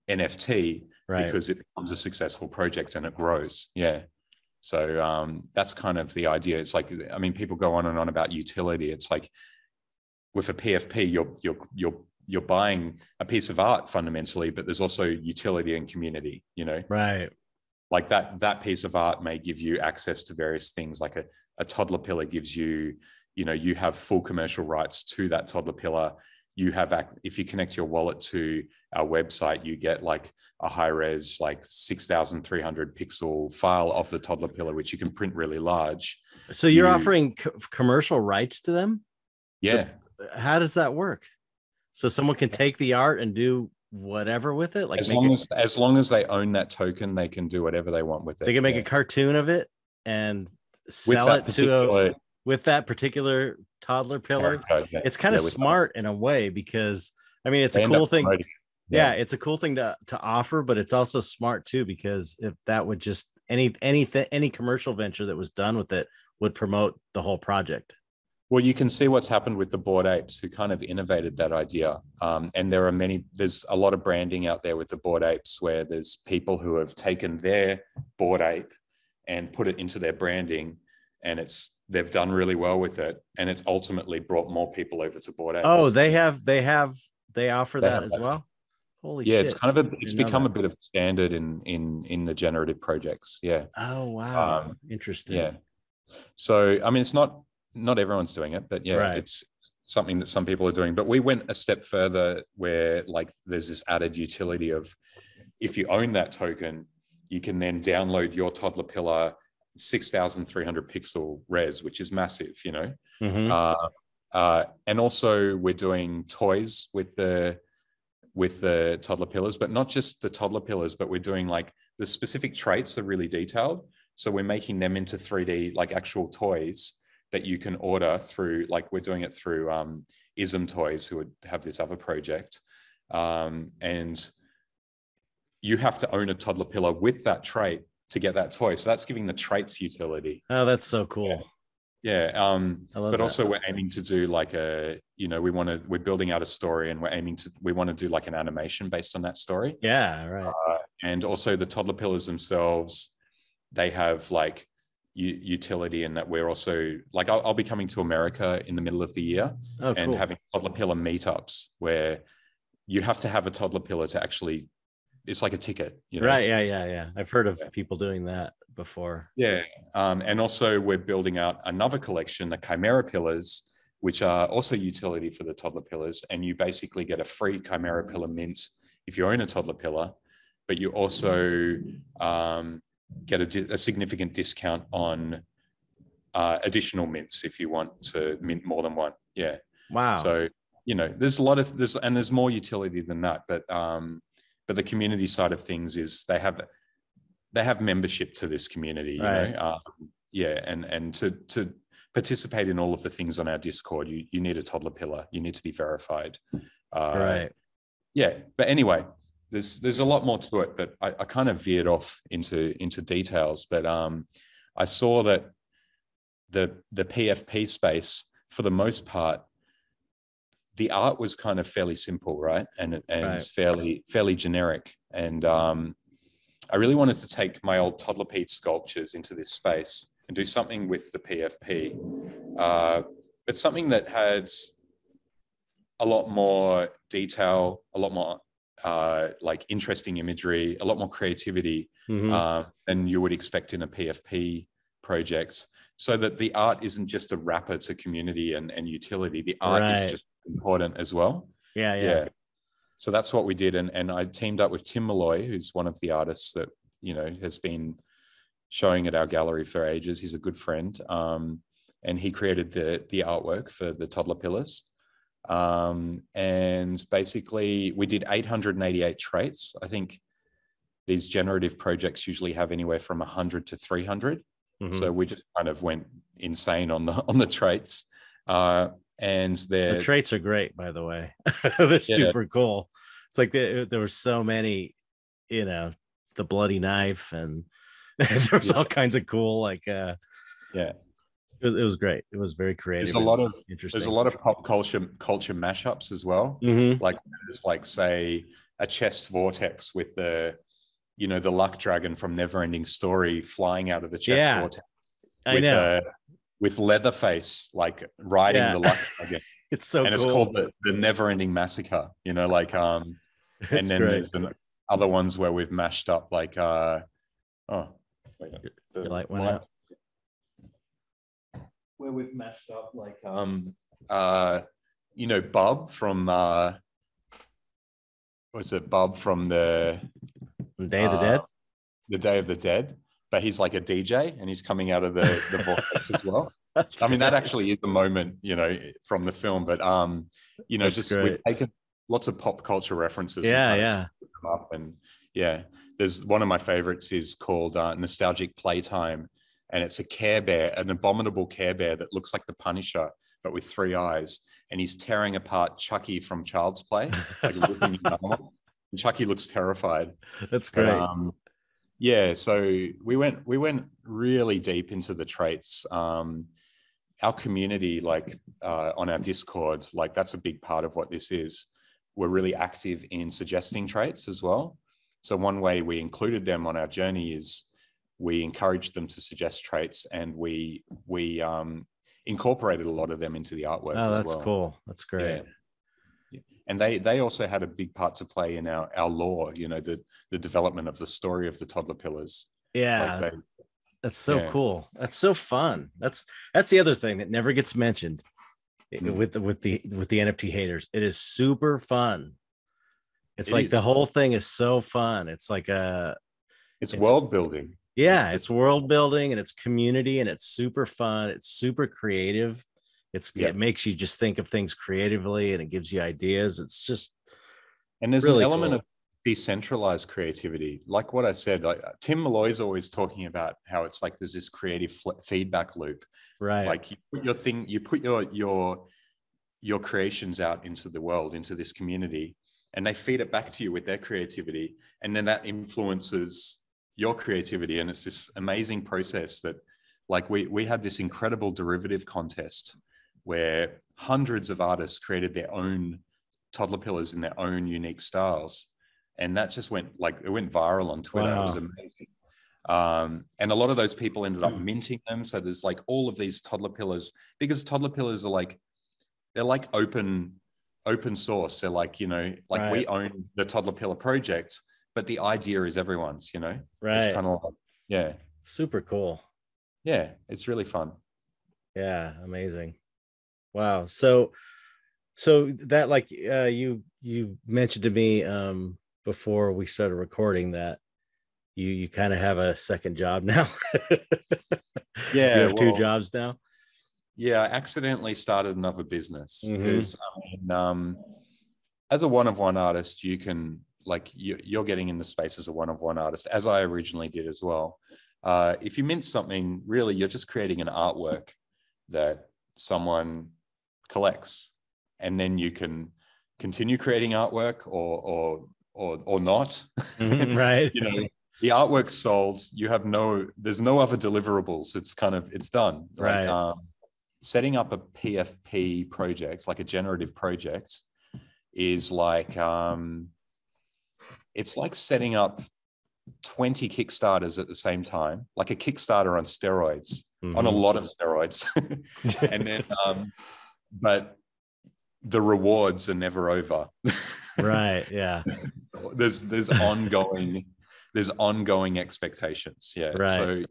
NFT, because it becomes a successful project and it grows. Yeah. So that's kind of the idea. It's like, I mean, people go on and on about utility. It's like, with a PFP, you're buying a piece of art fundamentally, but there's also utility and community, Right. Like that piece of art may give you access to various things. Like a toddler pillar gives you, you have full commercial rights to that toddler pillar. You have, if you connect your wallet to our website, you get like a high res, like 6,300 pixel file of the toddler pillar, which you can print really large. So you're offering commercial rights to them? Yeah. How does that work? So someone can take the art and do whatever with it? Like, as long as they own that token, they can do whatever they want with it. They can make a cartoon of it and sell it with that particular toddler pillar. It's kind of smart in a way, because I mean, it's a cool thing. Yeah, it's a cool thing to offer, but it's also smart too, because if that would just any commercial venture that was done with it would promote the whole project. Well, you can see what's happened with the Bored Apes, who kind of innovated that idea. And there's a lot of branding out there with the Bored Apes, where there's people who have taken their Bored Ape and put it into their branding, and they've done really well with it, and it's ultimately brought more people over to Bored Apes. Oh, they offer that as well. Holy shit! It's kind of it's become a bit of standard in the generative projects. Yeah. Oh wow, interesting. Yeah. So I mean, it's not everyone's doing it, but it's something that some people are doing. But we went a step further, where like there's this added utility of, if you own that token, you can then download your toddler pillar 6,300 pixel res, which is massive, Mm-hmm. And also we're doing toys with the toddler pillars, but not just the toddler pillars, but we're doing like the specific traits are really detailed. So we're making them into 3D, like actual toys that you can order through, like we're doing it through Ism Toys, who would have this other project. And you have to own a toddler pillar with that trait to get that toy. So that's giving the traits utility. Oh, that's so cool. Yeah. But also we're aiming to do like we're building out a story, and we want to do like an animation based on that story. Yeah. Right. And also the toddler pillars themselves, they have like utility in that we're also like, I'll be coming to America in the middle of the year and having toddler pillar meetups, where you have to have a toddler pillar to actually, it's like a ticket, Right. Yeah. I've heard of people doing that before. Yeah. And also we're building out another collection, the Chimera pillars, which are also utility for the toddler pillars. And you basically get a free Chimera pillar mint if you own a toddler pillar, but you also get a significant discount on additional mints if you want to mint more than one. Yeah. Wow. So you know, there's a lot of there's more utility than that, but the community side of things is they have membership to this community, you know. Yeah, and to participate in all of the things on our Discord, you need a toddler pillar. You need to be verified. Right. Yeah, but anyway, there's a lot more to it, but I kind of veered off into details. But I saw that the PFP space, for the most part, the art was kind of fairly simple, right? And fairly generic. And I really wanted to take my old Toddler Pete sculptures into this space and do something with the PFP, but something that had a lot more detail, a lot more like interesting imagery, a lot more creativity than you would expect in a PFP project, so that the art isn't just a wrapper to community and utility. The art is just important as well. Yeah. So that's what we did. And I teamed up with Tim Malloy, who's one of the artists that, you know, has been showing at our gallery for ages. He's a good friend. And he created the artwork for the Toddlerpillars. And basically we did 888 traits. I think these generative projects usually have anywhere from 100 to 300. So we just kind of went insane on the traits. And the traits are great, by the way. They're super cool. It's like there were so many, you know, the bloody knife, and there's all kinds of cool, like it was great. It was very creative. There's a lot of pop culture mashups as well. Like there's like, say, a chest vortex with the, you know, the luck dragon from Neverending Story flying out of the chest vortex. I know. With Leatherface like riding the luck dragon. It's so cool. It's called the Never-Ending Massacre, you know, like and then there's other ones where we've mashed up like the light went out. Where we've mashed up like you know, Bub from what's it, Bub from the Day of the Dead? The Day of the Dead. But he's like a DJ and he's coming out of the vortex as well. I mean, that actually is the moment, you know, from the film. But you know, we've taken lots of pop culture references. And there's one of my favorites is called Nostalgic Playtime, and it's a Care Bear, an abominable Care Bear that looks like the Punisher but with 3 eyes, and he's tearing apart Chucky from Child's Play, like ripping his arm off. And Chucky looks terrified. That's great. But, yeah, so we went really deep into the traits. Our community, like on our Discord, like that's a big part of what this is. We're really active in suggesting traits as well. So one way we included them on our journey is we encouraged them to suggest traits, and we incorporated a lot of them into the artwork. Oh, that's as well. Cool. That's great. Yeah. And they also had a big part to play in our lore, you know, the development of the story of the Toddlerpillars. Yeah, like that's so cool. That's so fun. That's the other thing that never gets mentioned with the NFT haters. It is super fun. It's like the whole thing is so fun. It's like it's world building. Yeah, it's world building, and it's community, and it's super fun. It's super creative. It makes you just think of things creatively, and it gives you ideas. It's just, and there's really an element of decentralized creativity. Like what I said, like Tim Malloy's always talking about how it's like there's this creative feedback loop, right? Like you put your creations out into the world, into this community, and they feed it back to you with their creativity, and then that influences your creativity, and it's this amazing process that, like, we had this incredible derivative contest where hundreds of artists created their own Toddlerpillars in their own unique styles. And that just went viral on Twitter. Wow. It was amazing. And a lot of those people ended up minting them. So there's like all of these Toddlerpillars, because Toddlerpillars are they're like open source. They're like, you know, like we own the Toddlerpillar project, but the idea is everyone's, you know, right? It's kind of like, super cool. Yeah, it's really fun. Yeah, amazing. Wow. So that, like, you mentioned to me before we started recording that you kind of have a second job now. Yeah, you have 2 jobs now. Yeah, I accidentally started another business Mhm. because as a one-of-one artist, you can like you're getting in the space as a one-of-one artist, as I originally did as well. If you mint something, really, you're just creating an artwork that someone collects, and then you can continue creating artwork or not. Right. You know, the artwork's sold. There's no other deliverables. It's done. Right. Like setting up a PFP project, like a generative project, is like it's like setting up 20 Kickstarters at the same time, like a Kickstarter on steroids, on a lot of steroids. And then but the rewards are never over. Right. Yeah. There's ongoing expectations. Yeah. Right. So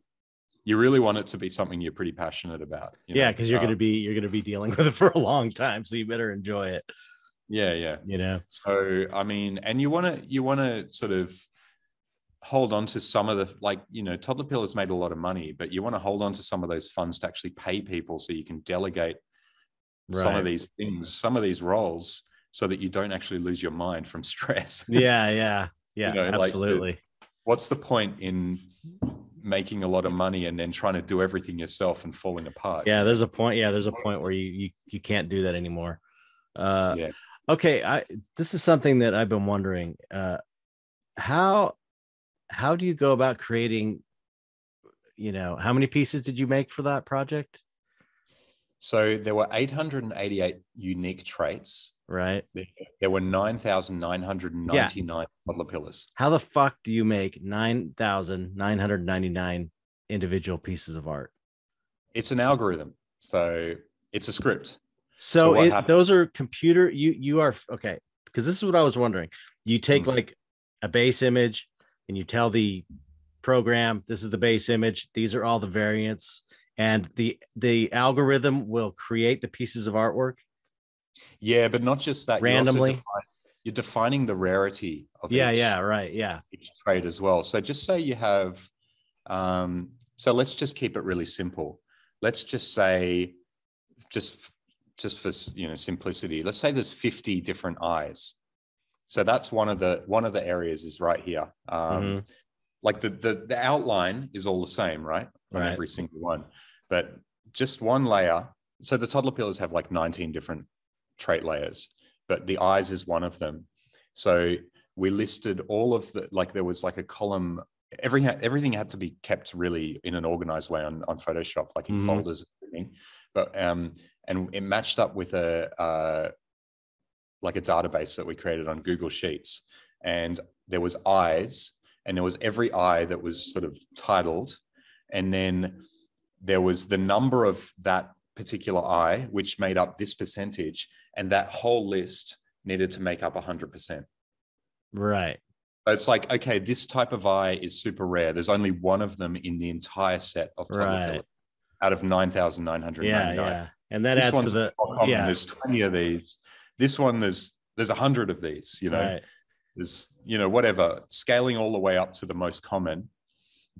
you really want it to be something you're pretty passionate about. Yeah, because you're gonna be dealing with it for a long time, so you better enjoy it. Yeah. You know. So I mean, and you want to sort of hold on to some of the, like, Toddlerpillars made a lot of money, but you want to hold on to some of those funds to actually pay people so you can delegate some of these things, some of these roles, so that you don't actually lose your mind from stress. Yeah. Absolutely. Like, what's the point in making a lot of money and then trying to do everything yourself and falling apart? Yeah, there's a point. Yeah, there's a point where you can't do that anymore. Yeah. Okay, this is something that I've been wondering. How do you go about creating? How many pieces did you make for that project? So there were 888 unique traits. Right. There were 9,999 Toddlerpillars. How the fuck do you make 9,999 individual pieces of art? It's an algorithm. So it's a script. So those are computer. You are okay, because this is what I was wondering. You take like a base image and you tell the program, this is the base image. These are all the variants. And the algorithm will create the pieces of artwork. Yeah, but not just that. Randomly. You're defining the rarity of each trait as well. So just say you have, so let's just keep it really simple. Let's just say, just for simplicity, let's say there's 50 different eyes. So that's one of the areas is right here. Like the outline is all the same, right? On every single one. But just one layer. So the Toddlerpillars have like 19 different trait layers, but the eyes is one of them. So we listed all of the, like there was like a column, everything had to be kept really in an organized way on Photoshop, like in folders and everything. But and it matched up with a database that we created on Google Sheets. And there was eyes, and there was every eye that was sort of titled. And then there was the number of that particular eye, which made up this percentage. And that whole list needed to make up 100%. Right. So it's like, okay, this type of eye is super rare. There's only one of them in the entire set of Toddlerpillars out of 9,999. Yeah. And that adds to the, there's 20 of these. This one, there's 100 of these, There's, whatever, scaling all the way up to the most common.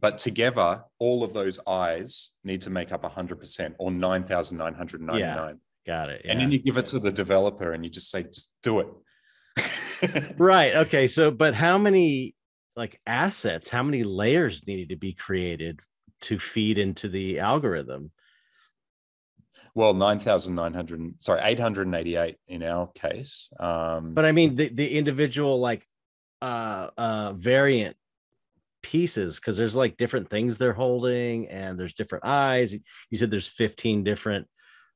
But together, all of those eyes need to make up 100% or 9,999. Yeah, got it. Yeah. And then you give it to the developer and you just say, just do it. Right. Okay. So, but how many assets, how many layers needed to be created to feed into the algorithm? Well, 888 in our case. But I mean, the individual variant pieces, because there's different things they're holding and there's different eyes. You said there's 15 different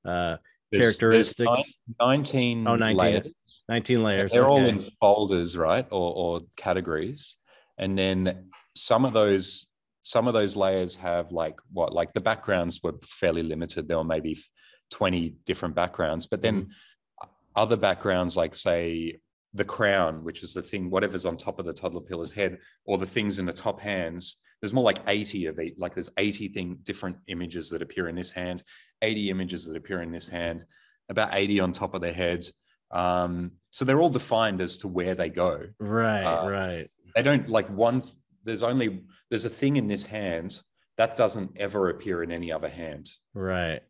characteristics. There's 19 layers. 19 layers. They're all in folders, right? Or categories. And then some of those layers have the backgrounds were fairly limited. There were maybe 20 different backgrounds, but then other backgrounds, like say the crown, which is the thing, whatever's on top of the Toddlerpillar's head, or the things in the top hands, there's more like 80 of each. Like there's 80 different images that appear in this hand, 80 images that appear in this hand, about 80 on top of their head. So they're all defined as to where they go. Right. They don't there's a thing in this hand that doesn't ever appear in any other hand. Right.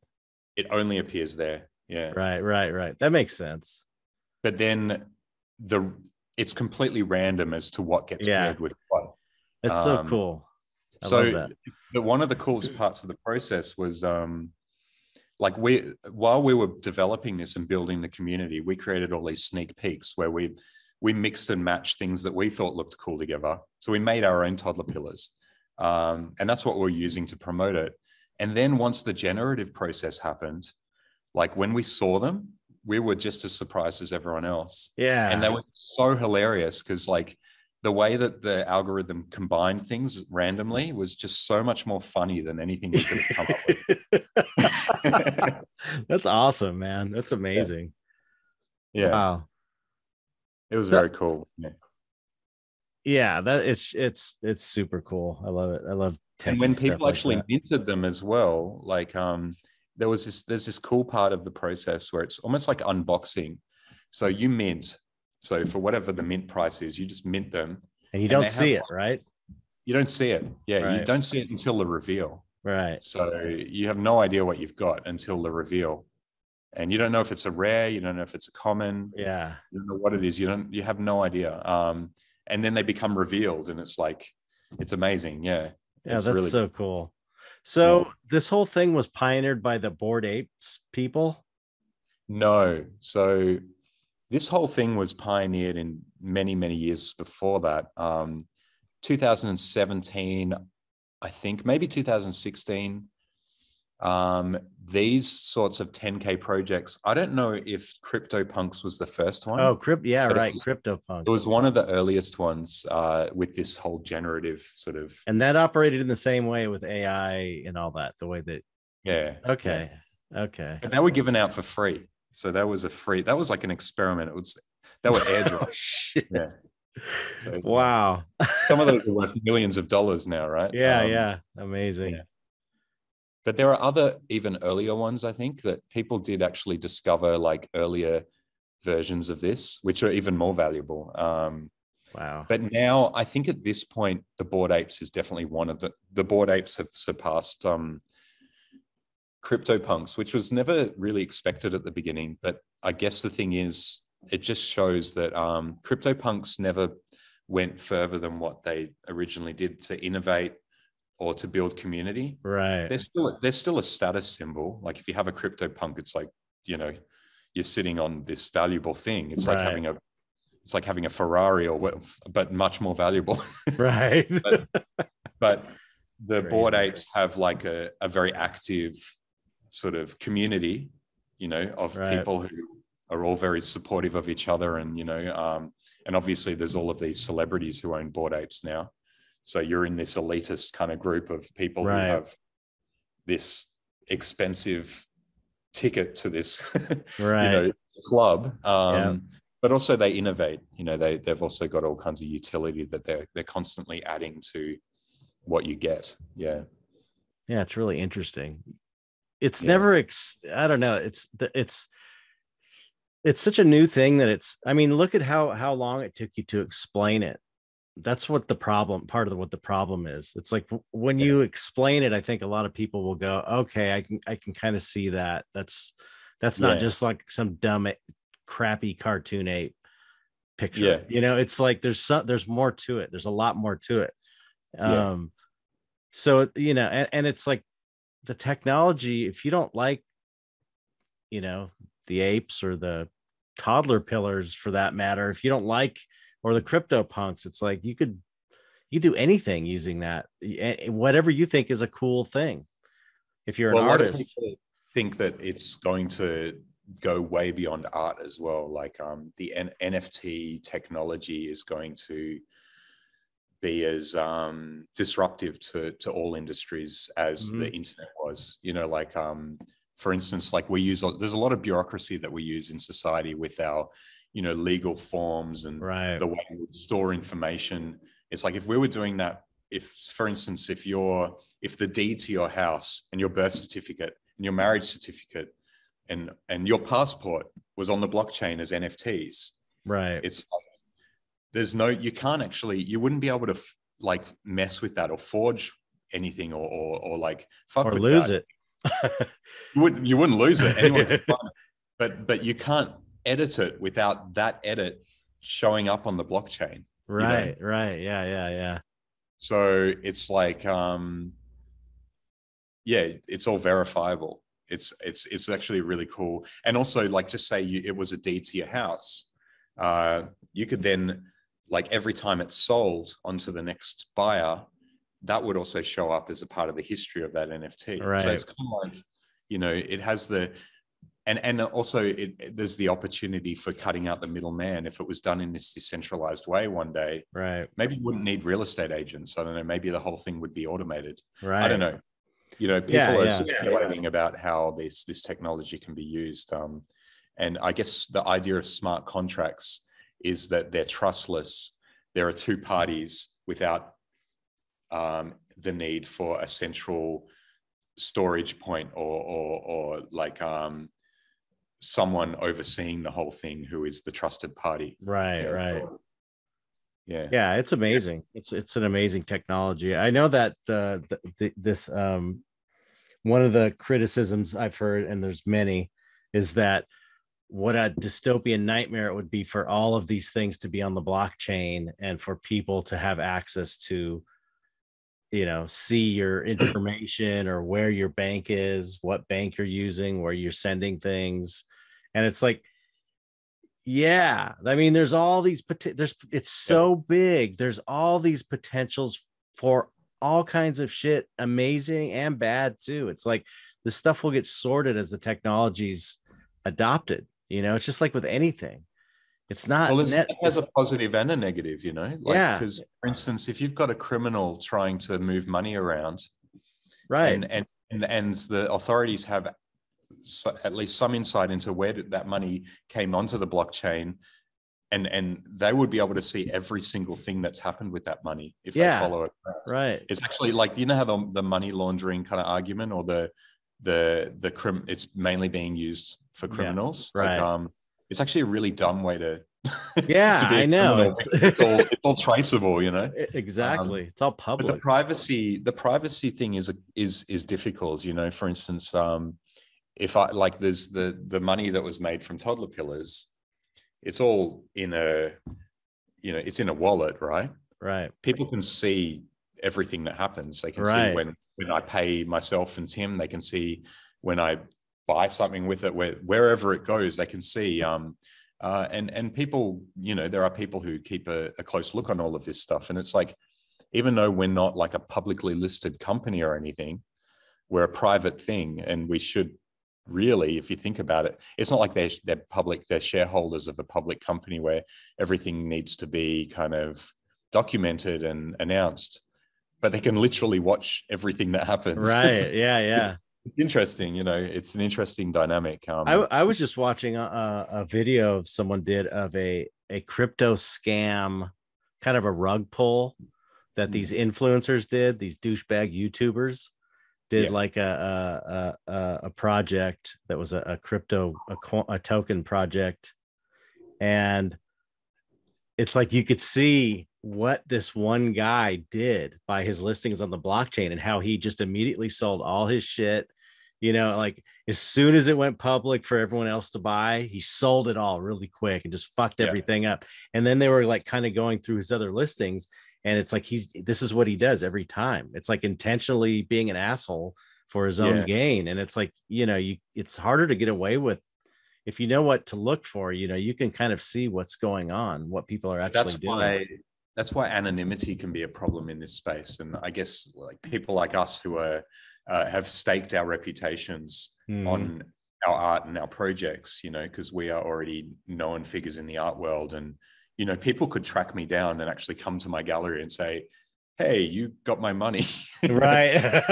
it only appears there. Yeah. Right. That makes sense. But then it's completely random as to what gets paired with what. It's so cool. I so love that. One of the coolest parts of the process was like while we were developing this and building the community, we created all these sneak peeks where we mixed and matched things that we thought looked cool together. So we made our own Toddlerpillars. And that's what we're using to promote it. And then once the generative process happened, like when we saw them, we were just as surprised as everyone else. Yeah. And they were so hilarious because like the way that the algorithm combined things randomly was just so much more funny than anything we could have come up with. That's awesome, man. That's amazing. Yeah. Wow. It was very cool. Yeah, that it's super cool. I love it. I love and when people actually minted them as well, like there's this cool part of the process where it's almost like unboxing. So you mint. So for whatever the mint price is, you just mint them. And you don't see it, right? You don't see it. Yeah, right. You don't see it until the reveal. Right. So you have no idea what you've got until the reveal. And you don't know if it's a rare, you don't know if it's a common. Yeah. You don't know what it is. You have no idea. And then they become revealed and it's like, it's amazing. Yeah. Yeah, that's really so cool. So this whole thing was pioneered by the Bored Apes people? No. So this whole thing was pioneered in many, many years before that. 2017, I think, maybe 2016. These sorts of 10K projects, I don't know if CryptoPunks was the first one. Oh, CryptoPunks. It was one of the earliest ones with this whole generative sort of. And that operated in the same way with AI and all that, the way that. Yeah. Okay. Okay. And they were given out for free. So that was like an experiment. They were airdrops. Shit. Yeah. So, wow. Some of those are worth millions of dollars now, right? Yeah. Amazing. Yeah. But there are other even earlier ones, I think, that people did actually discover like earlier versions of this, which are even more valuable. Wow. But now I think at this point, the Bored Apes is definitely one of the Bored Apes have surpassed CryptoPunks, which was never really expected at the beginning. But I guess the thing is, it just shows that CryptoPunks never went further than what they originally did to innovate or to build community. Right. There's still a status symbol. Like if you have a CryptoPunk, it's like, you're sitting on this valuable thing. It's like having a Ferrari but much more valuable. Right. but the Bored Apes have like a very active sort of community, of people who are all very supportive of each other. And, and obviously there's all of these celebrities who own Bored Apes now. So you're in this elitist kind of group of people who have this expensive ticket to this, club. But also they innovate. They've also got all kinds of utility that they're constantly adding to what you get. Yeah. Yeah, it's really interesting. It's never. I don't know. It's such a new thing that look at how long it took you to explain it. That's what what the problem is. It's like when you explain it, I think a lot of people will go, okay, I can kind of see that. That's not just like some dumb, crappy cartoon ape picture. It's like there's more to it. There's a lot more to it. So, and it's like the technology, if you don't like, the apes or the Toddlerpillars for that matter, if you don't like, or the CryptoPunks, it's like you do anything using that, whatever you think is a cool thing. If you're an artist, think that it's going to go way beyond art as well. Like the NFT technology is going to be as disruptive to all industries as the internet was. For instance, like there's a lot of bureaucracy that we use in society with our legal forms and the way we store information. It's like if we were doing that, for instance, if the deed to your house and your birth certificate and your marriage certificate and your passport was on the blockchain as NFTs, it's like you wouldn't be able to like mess with that or forge anything or like fuck or with lose that. it. You wouldn't lose it. Anyone could find it. But you can't edit it without that edit showing up on the blockchain. Right. Yeah. So it's like, it's all verifiable. It's actually really cool. And also, like, just say it was a deed to your house. You could then, like, every time it's sold onto the next buyer, that would also show up as a part of the history of that NFT. Right. So it's kind of like, it has and also there's the opportunity for cutting out the middleman. If it was done in this decentralized way one day, right, maybe you wouldn't need real estate agents. I don't know. Maybe the whole thing would be automated. Right. I don't know. People are speculating about how this technology can be used. And I guess the idea of smart contracts is that they're trustless. There are two parties without the need for a central storage point or like someone overseeing the whole thing who is the trusted party. Right. Yeah, it's amazing. It's an amazing technology. I know that this one of the criticisms I've heard, and there's many, is that what a dystopian nightmare it would be for all of these things to be on the blockchain and for people to have access to, see your information or where your bank is, what bank you're using, where you're sending things. And it's like, yeah, I mean, there's all these, it's so big. There's all these potentials for all kinds of shit, amazing and bad too. It's like the stuff will get sorted as the technology's adopted. It's just like with anything. It's not. It has a positive and a negative, because, for instance, if you've got a criminal trying to move money around, right, and the authorities have at least some insight into where that money came onto the blockchain, and they would be able to see every single thing that's happened with that money if they follow it. Right. It's actually like, how the money laundering kind of argument, or it's mainly being used for criminals. Right. Like, it's actually a really dumb way to to be I know it's all traceable, exactly. It's all public. But the privacy thing is difficult. For instance, if I like, there's the money that was made from Toddlerpillars, it's all in it's in a wallet, right? People can see everything that happens. They can see when I pay myself and Tim. They can see when I buy something with it, wherever it goes, they can see. And people, there are people who keep a close look on all of this stuff. And it's like, even though we're not like a publicly listed company or anything, we're a private thing, and we should really, if you think about it, it's not like they're public, they're shareholders of a public company where everything needs to be kind of documented and announced, but they can literally watch everything that happens. Right. Yeah. It's interesting, it's an interesting dynamic. I was just watching a video someone did of a crypto scam, kind of a rug pull that these influencers did, these douchebag YouTubers did, like a project that was a crypto, a token project. And it's like, you could see what this one guy did by his listings on the blockchain and how he just immediately sold all his shit. Like as soon as it went public for everyone else to buy, he sold it all really quick and just fucked everything up. And then they were like kind of going through his other listings, and it's like this is what he does every time. It's like intentionally being an asshole for his own gain. And it's like, it's harder to get away with if you know what to look for. You can kind of see what's going on, what people are actually doing. That's why anonymity can be a problem in this space. And I guess like people like us who are have staked our reputations on our art and our projects, because we are already known figures in the art world. And, people could track me down and actually come to my gallery and say, hey, you got my money. Right.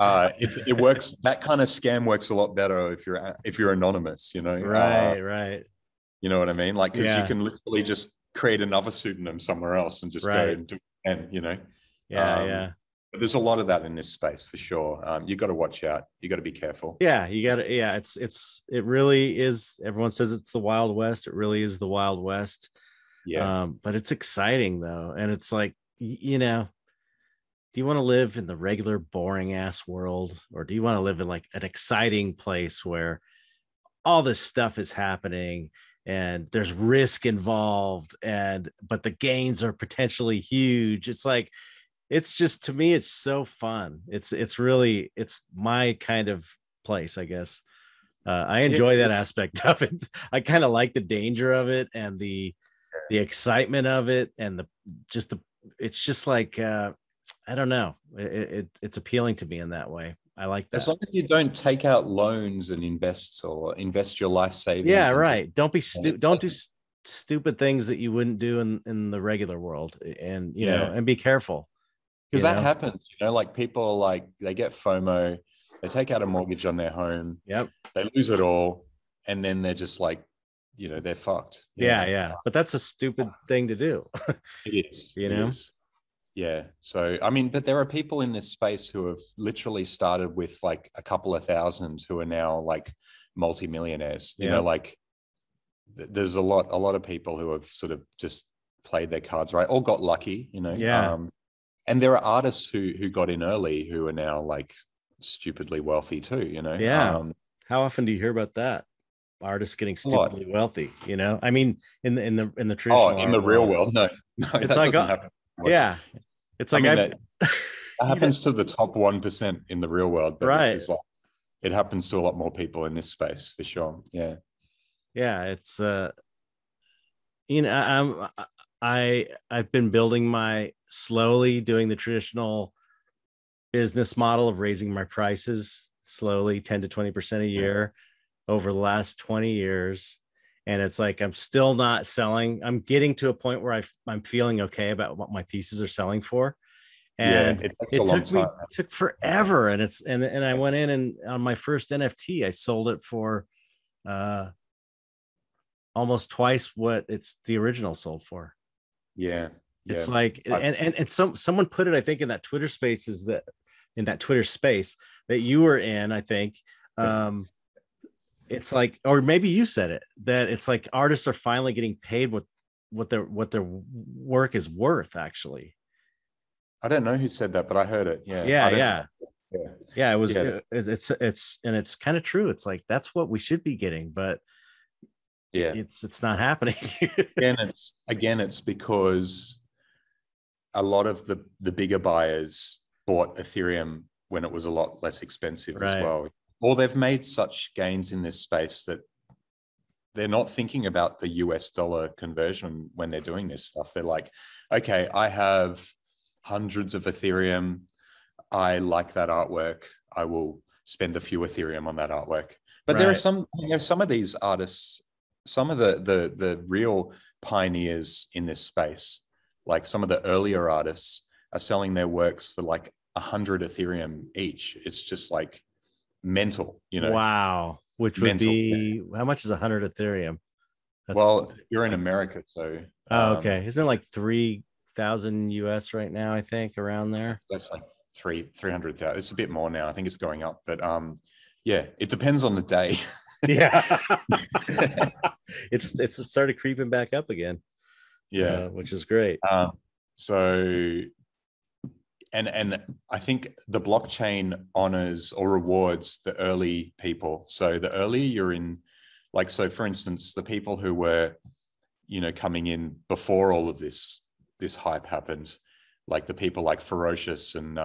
It works. That kind of scam works a lot better if you're anonymous, Right. You know what I mean? Like, because you can literally just create another pseudonym somewhere else and just go and do it again, But there's a lot of that in this space for sure. You got to watch out. You got to be careful. Yeah, you got to. Yeah, it really is. Everyone says it's the Wild West. It really is the Wild West. Yeah. But it's exciting though, and it's like, do you want to live in the regular boring ass world, or do you want to live in like an exciting place where all this stuff is happening and there's risk involved, but the gains are potentially huge? It's like, it's just, to me, it's so fun. It's really, it's my kind of place, I guess. I enjoy that aspect of it. I kind of like the danger of it and the excitement of it, and it's just like, I don't know. It's appealing to me in that way. I like that. As long as you don't take out loans and invest your life savings. Yeah, right. Don't do stupid things that you wouldn't do in the regular world, and you know, and be careful. Because that happens, like people they get FOMO, they take out a mortgage on their home. Yep. They lose it all, and then they're just like, they're fucked. Yeah. But that's a stupid thing to do. It is. It is. Yeah. So, I mean, but there are people in this space who have literally started with like a couple of thousand who are now like multimillionaires. You know, like there's a lot of people who have sort of just played their cards right, or got lucky, Yeah. And there are artists who got in early who are now like stupidly wealthy too, Yeah. How often do you hear about that? Artists getting stupidly wealthy, I mean, in the traditional in the real world. No, it's that like, doesn't happen. Yeah. It's like, that happens to the top 1% in the real world, but right. This is like, it happens to a lot more people in this space for sure. Yeah. Yeah. It's, I've been building slowly doing the traditional business model of raising my prices slowly, 10 to 20% a year over the last 20 years. And it's like, I'm still not selling. I'm getting to a point where I'm feeling okay about what my pieces are selling for. And it took forever. And and I went in, and on my first NFT, I sold it for almost twice what the original sold for. Yeah. It's like, and someone put it, I think, in that Twitter space, in that Twitter space that you were in, I think. It's like, or maybe you said it, that it's like artists are finally getting paid what their work is worth, actually. I don't know who said that, but I heard it. Yeah. It was, it's kind of true. It's like, that's what we should be getting, but it's not happening. It's because a lot of the bigger buyers bought Ethereum when it was a lot less expensive as well. Or they've made such gains in this space that they're not thinking about the US dollar conversion when they're doing this stuff. They're like, okay, I have hundreds of Ethereum. I like that artwork. I will spend a few Ethereum on that artwork. But there are some of these artists, some of the real pioneers in this space, like some of the earlier artists, are selling their works for like 100 Ethereum each. It's just like mental, Wow. Which would be, how much is 100 Ethereum? Well, you're in America, so okay. Isn't it like 3,000 US right now? I think around there. That's like 300,000. It's a bit more now. I think it's going up, but it depends on the day. Yeah. It's started creeping back up again. Yeah, which is great. So and I think the blockchain honors or rewards the early people. So the earlier you're in, like, so for instance, the people who were, coming in before all of this hype happened, like the people like Ferocious and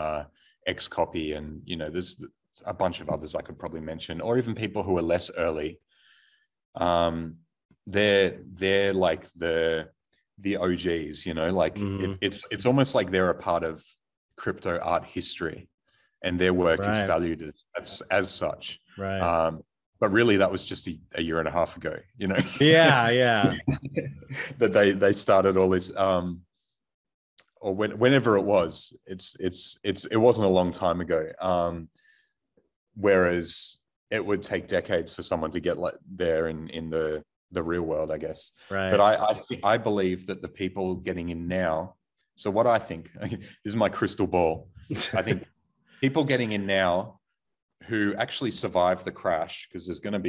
Xcopy, and there's a bunch of others I could probably mention, or even people who are less early. They're like the OGs, it's almost like they're a part of crypto art history, and their work is valued as such. Right. But really, that was just a year and a half ago, Yeah. that they started all this, or whenever it was. It wasn't a long time ago. Whereas it would take decades for someone to get like there in the real world, I guess. Right. But I believe that the people getting in now. So what I think, this is my crystal ball. I think people getting in now who actually survive the crash, because there's going to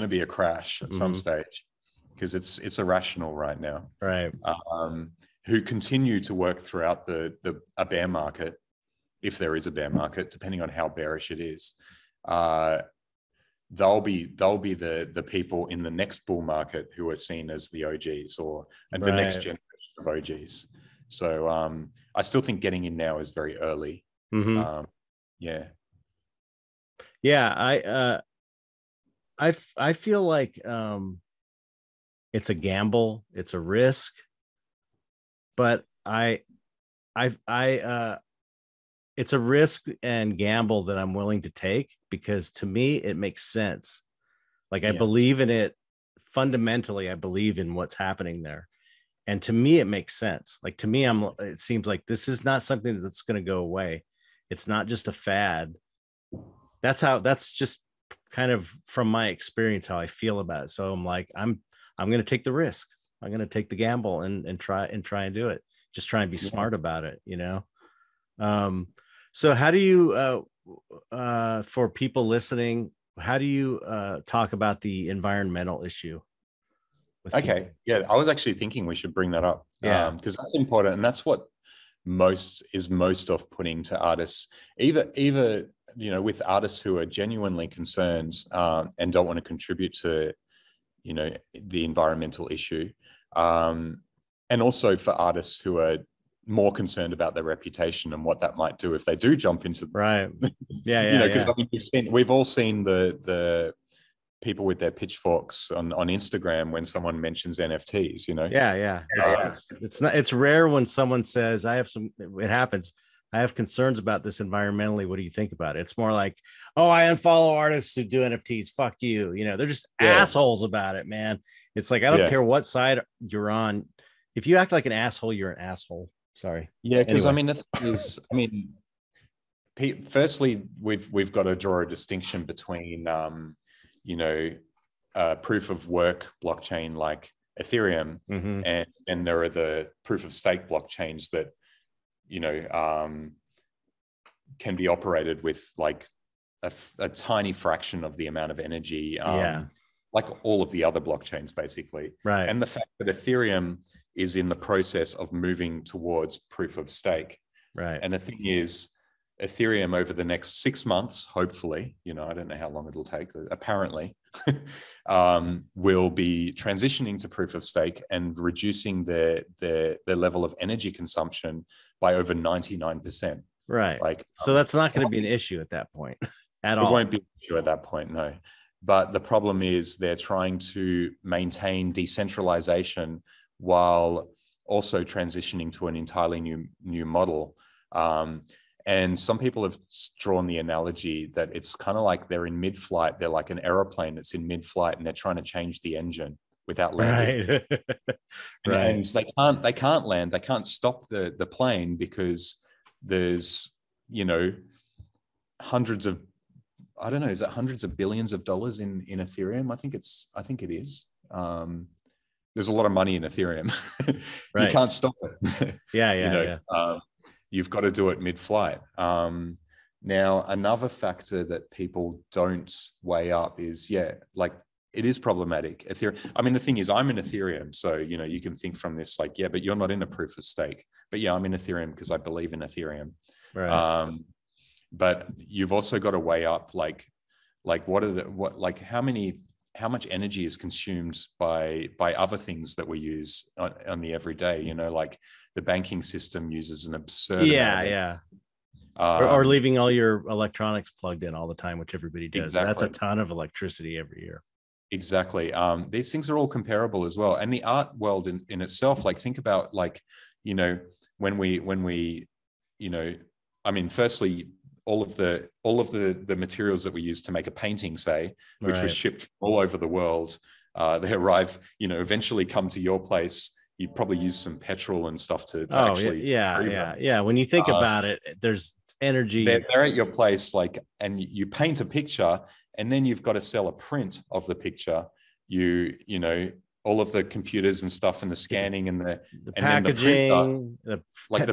be a crash at some stage, because it's irrational right now. Right. who continue to work throughout a bear market, if there is a bear market, depending on how bearish it is. They'll be the people in the next bull market who are seen as the OGs and the next generation of OGs. So I still think getting in now is very early. Mm-hmm. I feel like it's a gamble, it's a risk, but it's a risk and gamble that I'm willing to take, because to me it makes sense. Like I believe in it fundamentally. I believe in what's happening there, and to me it makes sense. Like to me, it seems like this is not something that's going to go away. It's not just a fad. That's just kind of from my experience how I feel about it. So I'm like, I'm going to take the risk. I'm going to take the gamble and try and do it. Just try and be smart about it, you know? So how do you, for people listening, how do you talk about the environmental issue? Okay. Yeah. I was actually thinking we should bring that up. Yeah. Because that's important. And that's what most off-putting to artists, either, you know, with artists who are genuinely concerned and don't want to contribute to, you know, the environmental issue. And also for artists who are more concerned about their reputation and what that might do if they do jump into right. Yeah. You know, because I mean, we've all seen the people with their pitchforks on Instagram when someone mentions NFTs, you know? Yeah. It's rare when someone says, it happens. I have concerns about this environmentally. What do you think about it? It's more like, oh, I unfollow artists who do NFTs. Fuck you. You know, they're just assholes about it, man. It's like, I don't care what side you're on. If you act like an asshole, you're an asshole. Sorry. Yeah. Because anyway. I mean, the thing is, I mean, firstly, we've got to draw a distinction between, you know, proof of work blockchain like Ethereum, and there are the proof of stake blockchains that, you know, can be operated with like a tiny fraction of the amount of energy, like all of the other blockchains, basically. Right. And the fact that Ethereum is in the process of moving towards proof of stake. Right. And the thing is, Ethereum over the next 6 months, hopefully, you know, I don't know how long it'll take, apparently, will be transitioning to proof of stake and reducing their level of energy consumption by over 99%. Right. Like, so that's not going to be an issue at that point at all. It won't be an issue at that point, no. But the problem is they're trying to maintain decentralization while also transitioning to an entirely new model. And some people have drawn the analogy that it's kind of like they're in mid-flight. They're like an aeroplane that's in mid-flight and they're trying to change the engine without landing. Right. And they can't land. They can't stop the plane because there's, you know, hundreds of billions of dollars in Ethereum? I think it is. There's a lot of money in Ethereum. You can't stop it. You've got to do it mid-flight. Now, another factor that people don't weigh up is, like, it is problematic. Ethereum. I mean, the thing is, I'm in Ethereum. So, you know, you can think from this, like, but you're not in a proof of stake. But yeah, I'm in Ethereum because I believe in Ethereum. Right. But you've also got to weigh up, how much energy is consumed by other things that we use on the everyday, you know, like the banking system uses an absurd amount of or leaving all your electronics plugged in all the time, which everybody does. Exactly. That's a ton of electricity every year. Exactly. These things are all comparable as well. And the art world in itself, like, think about, like, you know, when we, you know, I mean, firstly, all of the materials that we use to make a painting, say, which was shipped all over the world, they arrive, you know, eventually come to your place. You probably use some petrol and stuff to actually. Yeah. When you think about it, there's energy. They're at your place, like, and you paint a picture, and then you've got to sell a print of the picture. You know, all of the computers and stuff, and the scanning and the packaging, the print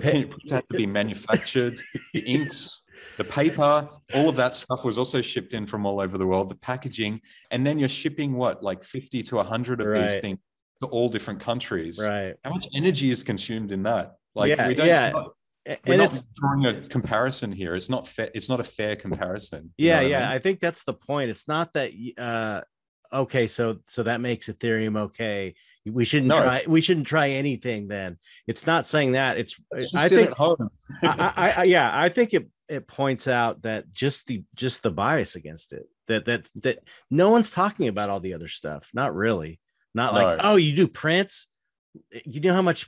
had to be manufactured, the inks, the paper, all of that stuff was also shipped in from all over the world, the packaging, and then you're shipping like 50 to 100 of these things to all different countries. Right. How much energy is consumed in that? Like, Yeah, we don't. yeah. We're And not it's drawing a comparison here. It's not fair. It's not a fair comparison. You know yeah, what I yeah. mean? I think that's the point. It's not that okay, so that makes Ethereum okay. No, We shouldn't try anything then. It's not saying that. It's just I sit think at home. yeah, I think it points out that just the bias against it. That no one's talking about all the other stuff. Not really. Not like, No. oh, you do prints. You know how much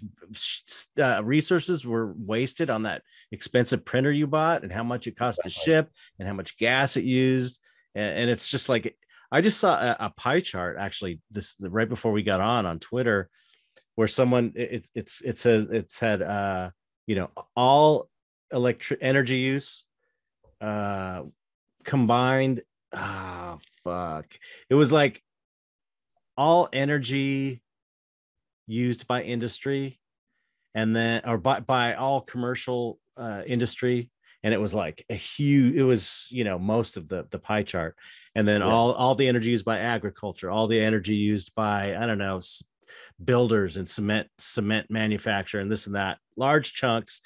resources were wasted on that expensive printer you bought, and how much it cost to ship, and how much gas it used, and it's just like, I just saw a pie chart actually this right before we got on Twitter, where someone it says it said all electric energy use combined. Fuck, it was like all energy used by industry, and then or by all commercial industry, and it was like a huge, it was most of the pie chart, and then all the energy used by agriculture, all the energy used by, I don't know, builders and cement manufacturer and this and that, large chunks,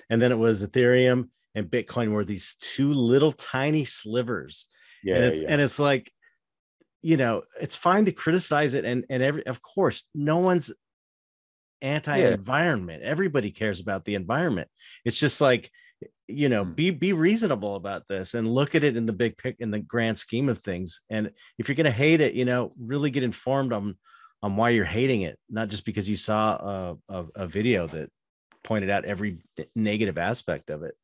and then it was Ethereum and Bitcoin were these two little tiny slivers. And it's like, it's fine to criticize it, and of course no one's anti-environment. Everybody cares about the environment. It's just like, be reasonable about this and look at it in the big pic, in the grand scheme of things. And if you're going to hate it, really get informed on why you're hating it, not just because you saw a video that pointed out every negative aspect of it.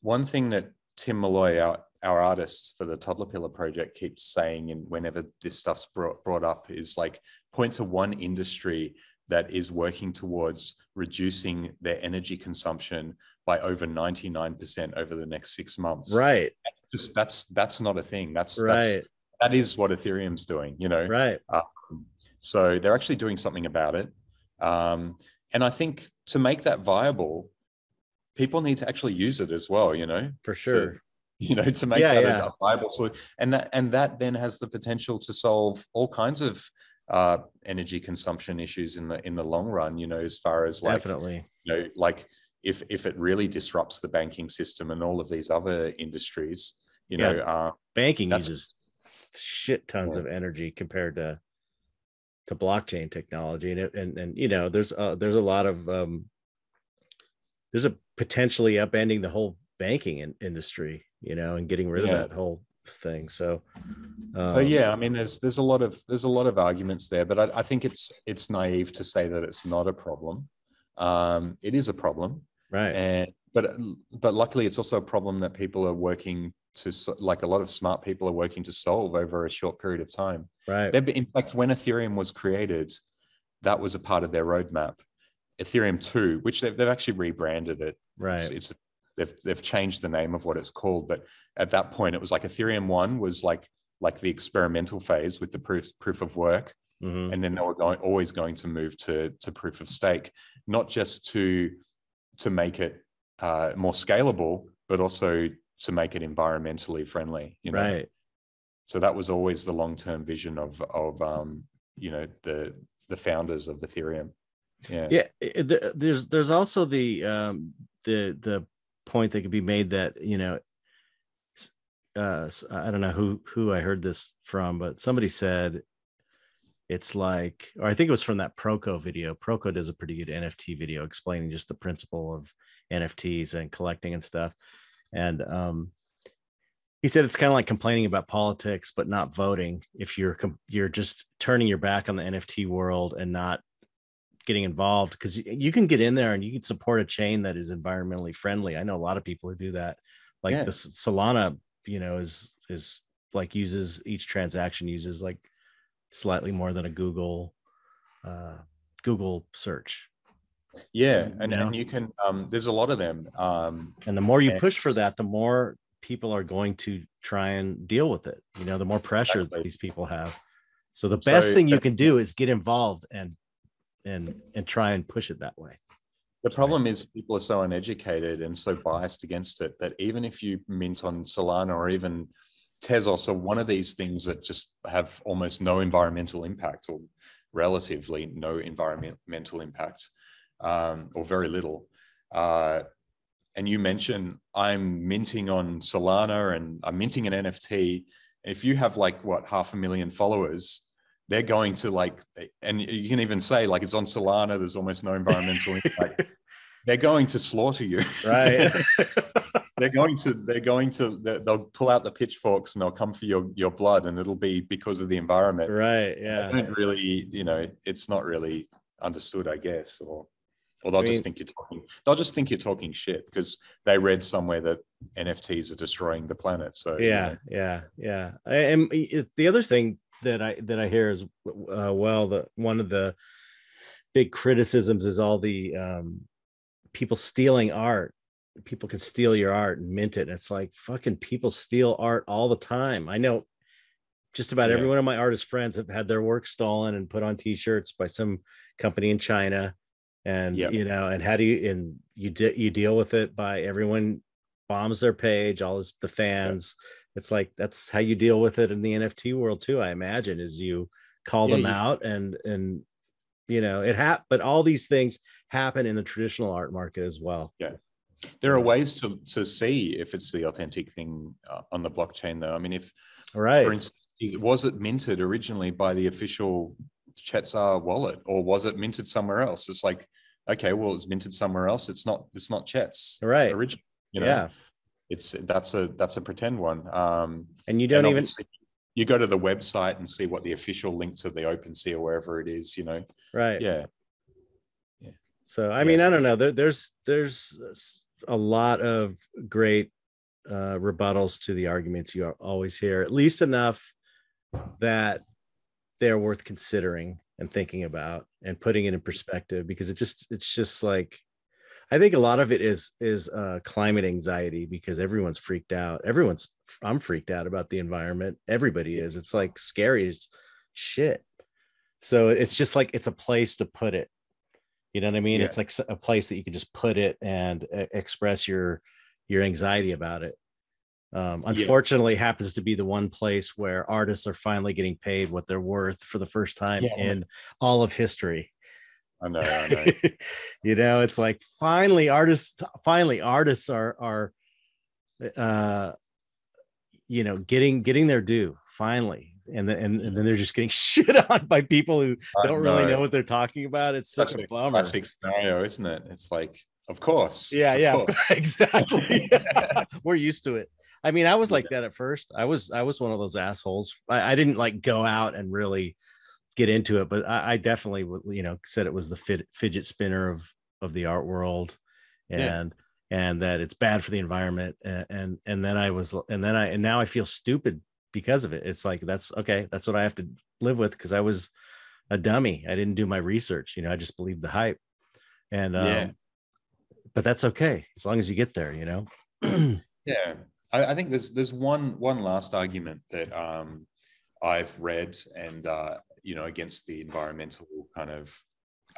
One thing that Tim Malloy, our artist for the Toddlerpillar project, keeps saying, and whenever this stuff's brought up, is like, point to one industry that is working towards reducing their energy consumption by over 99% over the next 6 months. Right. Just that's not a thing. That is what Ethereum's doing, Right. So they're actually doing something about it. And I think to make that viable, people need to actually use it as well, For sure. To make a viable solution. And that then has the potential to solve all kinds of energy consumption issues in the long run, as far as like, definitely, like if it really disrupts the banking system and all of these other industries, banking uses shit tons of energy compared to blockchain technology, and there's a lot of there's a potentially upending the whole banking industry, and getting rid of that whole thing. So yeah, I mean, there's a lot of arguments there, but I think it's naive to say that it's not a problem. It is a problem, right? But luckily, it's also a problem that people are working to, like, a lot of smart people are working to solve over a short period of time. Right. In fact, when Ethereum was created, that was a part of their roadmap. Ethereum 2, which they've actually rebranded it. Right. They've changed the name of what it's called, but at that point, it was like Ethereum 1 was like the experimental phase with the proof of work, and then they were always going to move to proof of stake, not just to make it more scalable, but also to make it environmentally friendly. Right. So that was always the long-term vision of the founders of Ethereum. Yeah. There's also the point that could be made that, I don't know who I heard this from, but somebody said it's like, or I think it was from that Proco video. Proco does a pretty good NFT video explaining just the principle of NFTs and collecting and stuff. And he said it's kind of like complaining about politics, but not voting. If you're just turning your back on the NFT world and not getting involved, because you can get in there and you can support a chain that is environmentally friendly. I know a lot of people who do that. Like the Solana, is like each transaction uses like slightly more than a Google search. Yeah, and you can there's a lot of them. And the more you push for that, the more people are going to try and deal with it. The more pressure that these people have. So the best thing you can do is get involved and try and push it that way. The problem is people are so uneducated and so biased against it that even if you mint on Solana or even Tezos or one of these things that just have almost no environmental impact, or relatively no environmental impact, or very little. And you mentioned I'm minting on Solana and I'm minting an NFT. If you have like what, 500,000 followers, they're going to like, and you can even say like it's on Solana, there's almost no environmental impact. They're going to slaughter you. Right. They'll pull out the pitchforks and they'll come for your blood, and it'll be because of the environment. Right. Yeah. They don't really, it's not really understood, I guess, or they'll just think you're talking shit because they read somewhere that NFTs are destroying the planet. So yeah. And the other thing that I hear is that one of the big criticisms is all the people stealing art. People can steal your art and mint it. It's like fucking people steal art all the time. I know just about every one of my artist friends have had their work stolen and put on t-shirts by some company in China. And and how do you deal with it by everyone bombs their page, the fans. It's like that's how you deal with it in the NFT world too, I imagine, is you call them out and but all these things happen in the traditional art market as well. There are ways to see if it's the authentic thing on the blockchain, though. I mean, for instance, was it minted originally by the official Chet Zar wallet, or was it minted somewhere else? It's like, okay, well, it's minted somewhere else. It's not Chet's original. That's a pretend one. And you don't even, you go to the website and see what the official link to the OpenSea or wherever it is. Right. Yeah. So I mean, I don't know. There's a lot of great rebuttals to the arguments you always hear, at least enough that they're worth considering and thinking about and putting it in perspective, because it's just like, I think a lot of it is climate anxiety, because everyone's freaked out. I'm freaked out about the environment. Everybody is. It's like scary as shit. So it's just like, it's a place to put it. You know what I mean? It's like a place that you can just put it and express your anxiety about it. Unfortunately, it happens to be the one place where artists are finally getting paid what they're worth for the first time in all of history. I know. It's like finally artists are getting their due finally. And then they're just getting shit on by people who don't really know what they're talking about. It's such a bummer. Classic scenario, isn't it? It's like, of course. Of course. Exactly. We're used to it. I mean, I was like that at first. I was one of those assholes. I didn't like go out and really get into it, but I definitely, said it was the fidget spinner of the art world, and that it's bad for the environment. And now I feel stupid because of it. It's like, that's okay. That's what I have to live with, because I was a dummy. I didn't do my research. I just believed the hype. And but that's okay as long as you get there. Yeah. I think there's one last argument that I've read, and against the environmental kind of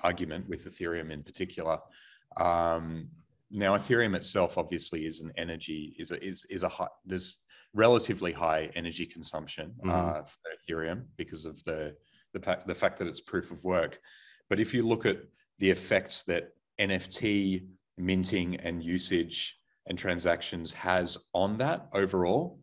argument with Ethereum in particular. Now, Ethereum itself obviously is an energy is a high, there's relatively high energy consumption for Ethereum because of the fact that it's proof of work. But if you look at the effects that NFT minting and usage and transactions has on that overall,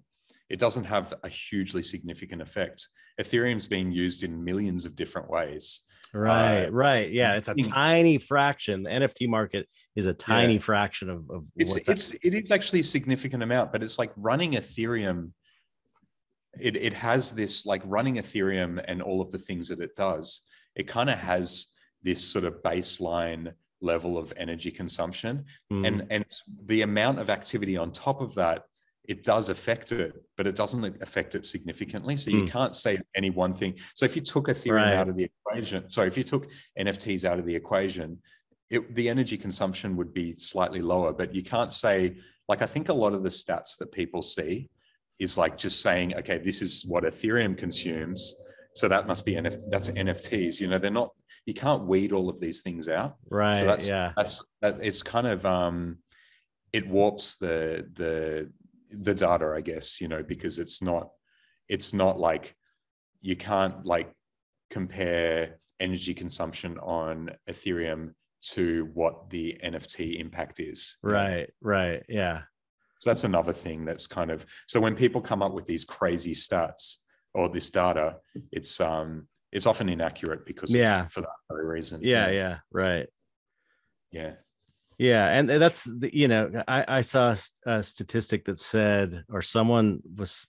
it doesn't have a hugely significant effect. Ethereum's being used in millions of different ways. Right. Yeah, it's a tiny fraction. The NFT market is a tiny fraction of it is actually a significant amount, but it's like running Ethereum. It has this, like, running Ethereum and all of the things that it does. It kind of has this sort of baseline level of energy consumption, and the amount of activity on top of that, it does affect it, but it doesn't affect it significantly. So you can't say any one thing. So if you took Ethereum out of the equation, if you took NFTs out of the equation, the energy consumption would be slightly lower, but you can't say, like, I think a lot of the stats that people see is like just saying, okay, this is what Ethereum consumes, so that must be that's NFTs. They're not, you can't weed all of these things out. Right. So that's it's kind of, it warps the data, I guess, because it's not like, you can't like compare energy consumption on Ethereum to what the NFT impact is. Right. Yeah. So that's another thing that's kind of, so when people come up with these crazy stats or this data, it's often inaccurate because for that very reason. Yeah. Right. Yeah. Yeah. And that's the, I saw a statistic that said, or someone was,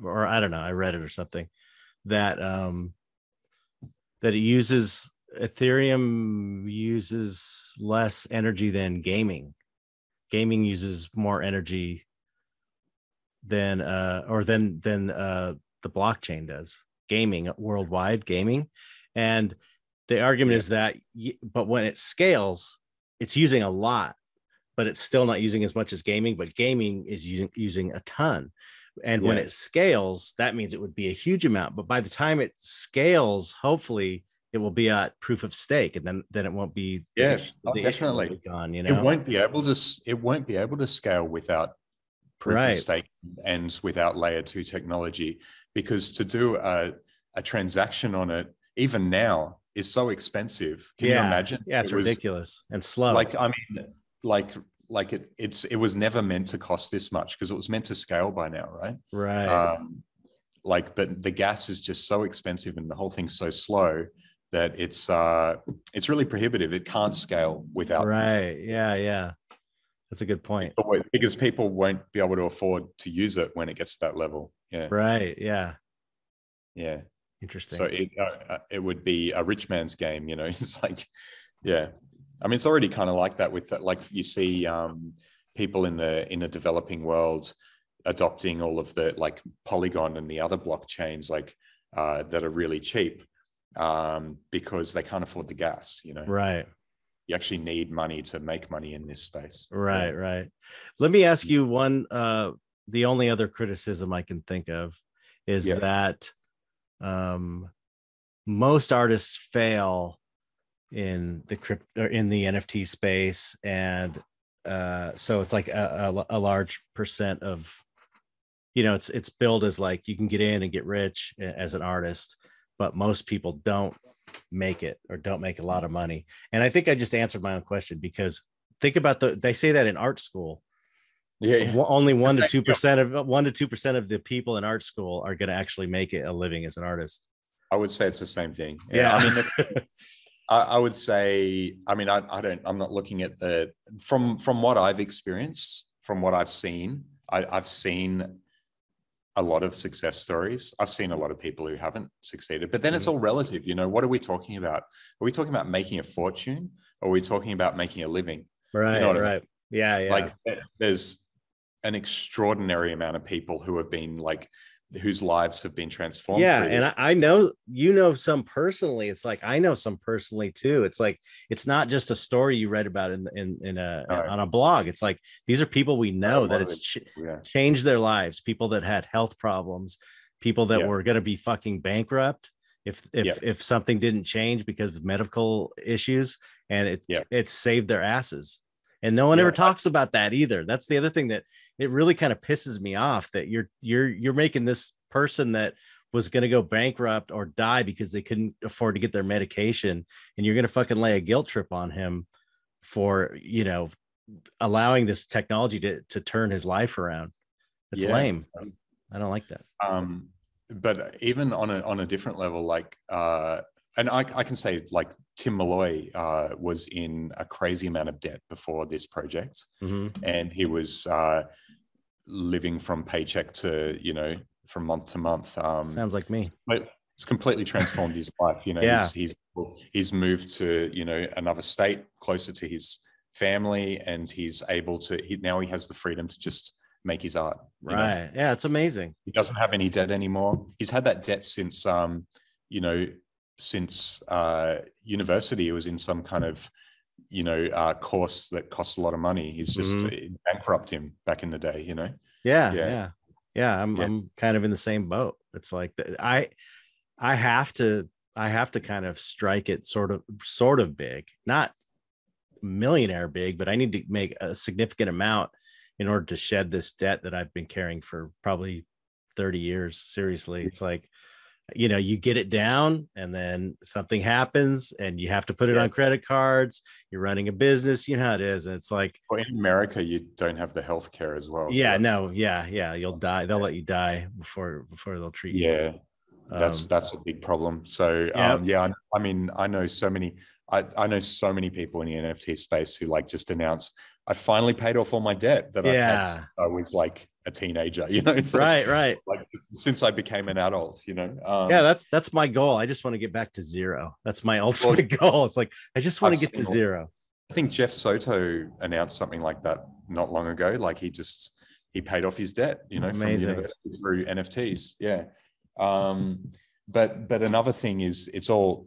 or I don't know, I read it or something, that Ethereum uses less energy than gaming. Gaming uses more energy than the blockchain does. Gaming, worldwide gaming. And the argument is that, but when it scales, it's using a lot, but it's still not using as much as gaming, but gaming is using a ton. And when it scales, that means it would be a huge amount. But by the time it scales, hopefully it will be at proof of stake, and then it won't be. Definitely will be gone. It won't be able to scale without proof of stake and without layer 2 technology, because to do a transaction on it, even now, is so expensive. Can you imagine? Yeah, it's ridiculous and slow. It was never meant to cost this much, because it was meant to scale by now, right? Right. But the gas is just so expensive and the whole thing's so slow that it's really prohibitive. It can't scale without. Right. Yeah. That's a good point. Because people won't be able to afford to use it when it gets to that level. Yeah. Right. Yeah. Interesting. So it would be a rich man's game, It's like, yeah. I mean, it's already kind of like that with like you see people in the developing world adopting all of the like Polygon and the other blockchains that are really cheap because they can't afford the gas, Right. You actually need money to make money in this space. Right. Let me ask you one. The only other criticism I can think of is that most artists fail in the NFT space, and so it's like a large percent of, it's billed as like you can get in and get rich as an artist, but most people don't make it or don't make a lot of money. And I think I just answered my own question, because think about they say that in art school. Only 1 to 2% of the people in art school are going to actually make it a living as an artist. I would say it's the same thing. Yeah. I mean, I would say, I mean, I'm not looking at from what I've experienced, from what I've seen, I've seen a lot of success stories. I've seen a lot of people who haven't succeeded, but then it's all relative. What are we talking about? Are we talking about making a fortune, or are we talking about making a living? Right. Right. I mean? Yeah. Like there's an extraordinary amount of people who have been whose lives have been transformed. Yeah. And I know, some personally. It's like, I know some personally too. It's like, it's not just a story you read about on a blog. It's like, these are people we know that it's changed their lives. People that had health problems, people that were going to be fucking bankrupt if something didn't change because of medical issues, and it saved their asses. And no one ever talks about that either. That's the other thing that it really kind of pisses me off, that you're making this person that was going to go bankrupt or die because they couldn't afford to get their medication, and you're going to fucking lay a guilt trip on him for, allowing this technology to turn his life around. It's lame. I don't like that. But even on a different level, and I can say, like, Tim Malloy was in a crazy amount of debt before this project, and he was living from paycheck to, from month to month. Sounds like me. It's completely transformed his life. He's moved to, another state closer to his family, and he's able to. Now he has the freedom to just make his art. Right. Yeah, it's amazing. He doesn't have any debt anymore. He's had that debt since university. It was in some kind of course that cost a lot of money. He's just bankrupt him back in the day. I'm kind of in the same boat. It's like I have to kind of strike it sort of big, not millionaire big, but I need to make a significant amount in order to shed this debt that I've been carrying for probably 30 years. Seriously. It's like, you get it down and then something happens and you have to put it on credit cards. You're running a business, you know how it is. And it's like, well, in America, you don't have the healthcare as well. Yeah, so you'll die. They'll let you die before they'll treat you. Yeah, that's a big problem. So I mean, I know so many people in the NFT space who like just announced, I finally paid off all my debt that I've had since I was like a teenager. It's right. Like since I became an adult. That's my goal. I just want to get back to zero. That's my ultimate goal. It's like I just want to get to zero. I think Jeff Soto announced something like that not long ago. Like he paid off his debt, from university through NFTs. Yeah. But another thing is it's all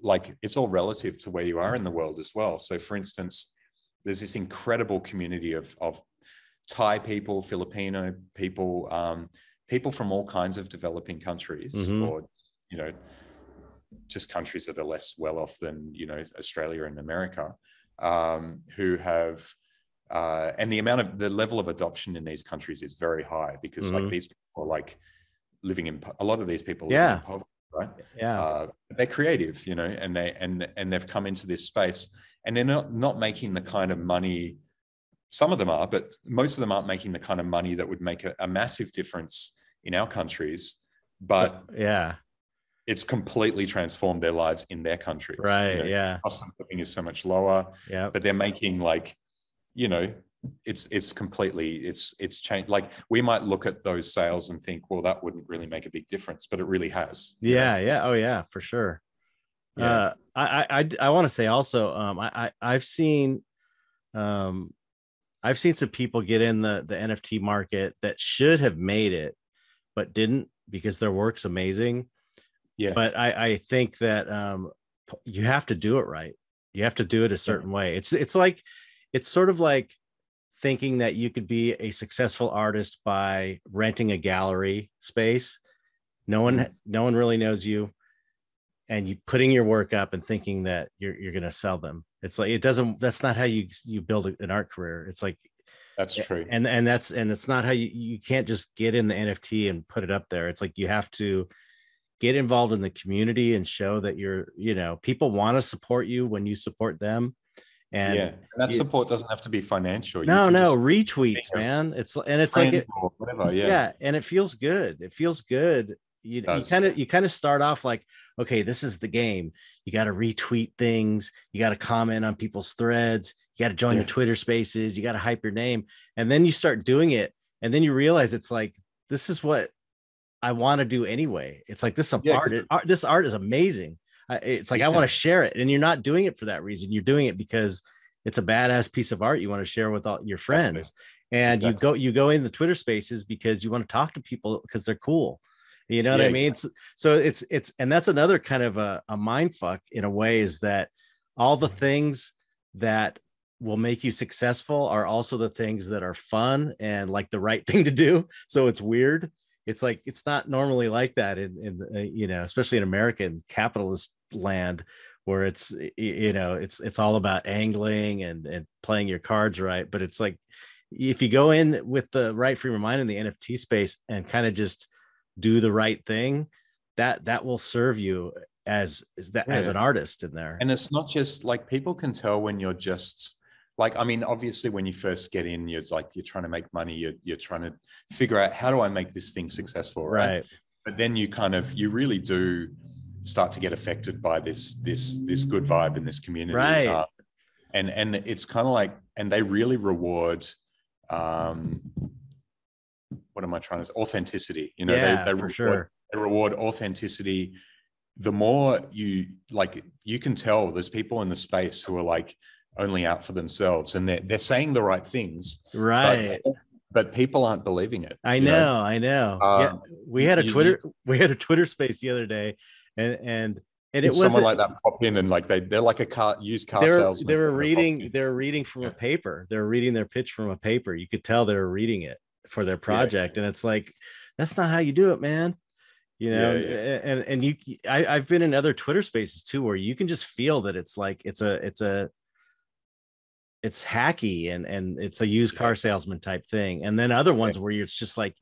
relative to where you are in the world as well. So for instance, there's this incredible community of Thai people, Filipino people, people from all kinds of developing countries, or, just countries that are less well off than, Australia and America, who have, and the level of adoption in these countries is very high because like these people are like living in, a lot of these people live in poverty, right? Yeah. They're creative, and they've come into this space and they're not making the kind of money. Some of them are, but most of them aren't making the kind of money that would make a massive difference in our countries. But it's completely transformed their lives in their countries. Right. Cost of living is so much lower. Yeah. But they're making it's completely, it's changed. Like we might look at those sales and think, well, that wouldn't really make a big difference, but it really has. Yeah. Oh yeah, for sure. Yeah. I want to say also, I've seen some people get in the NFT market that should have made it, but didn't because their work's amazing. Yeah. But I think that you have to do it right. You have to do it a certain way. It's sort of like thinking that you could be a successful artist by renting a gallery space. No one really knows you, and you putting your work up and thinking that you're going to sell them. It's like that's not how you build an art career. It's like, that's true. And it's not how you can't just get in the NFT and put it up there. It's like you have to get involved in the community and show that people want to support you when you support them. And that support doesn't have to be financial. No, retweets, man. It's like whatever. Yeah. And it feels good. It feels good. You kind of start off like, okay, this is the game. You got to retweet things. You got to comment on people's threads. You got to join the Twitter spaces. You got to hype your name. And then you start doing it. And then you realize it's like, this is what I want to do anyway. It's like, this art is amazing. It's like, I want to share it. And you're not doing it for that reason. You're doing it because it's a badass piece of art you want to share with all your friends. And you go in the Twitter spaces because you want to talk to people because they're cool. You know what I mean? So it's, and that's another kind of a mind fuck in a way, is that all the things that will make you successful are also the things that are fun and like the right thing to do. So it's weird. It's like, it's not normally like that in especially in American capitalist land, where it's all about angling and playing your cards right. But it's like, if you go in with the right frame of mind in the NFT space and kind of just do the right thing, that will serve you as an artist in there. And it's not just like, people can tell when you're just like, I mean, obviously when you first get in, you're trying to make money, you're trying to figure out, how do I make this thing successful, right? But then you really do start to get affected by this good vibe in this community, right? And it's kind of like, and they really reward what am I trying to say? Authenticity. They reward authenticity. The more you can tell there's people in the space who are like only out for themselves, and they're saying the right things, right? But people aren't believing it. I know. We had a Twitter space the other day, and it was someone like that pop in, and like they're like a used car salesman. They were reading from a paper. They were reading their pitch from a paper. You could tell they were reading it for their project, and it's like, that's not how you do it, man. And I've been in other Twitter spaces too, where you can just feel that it's like it's hacky and it's a used car salesman type thing. And then other ones where it's just like,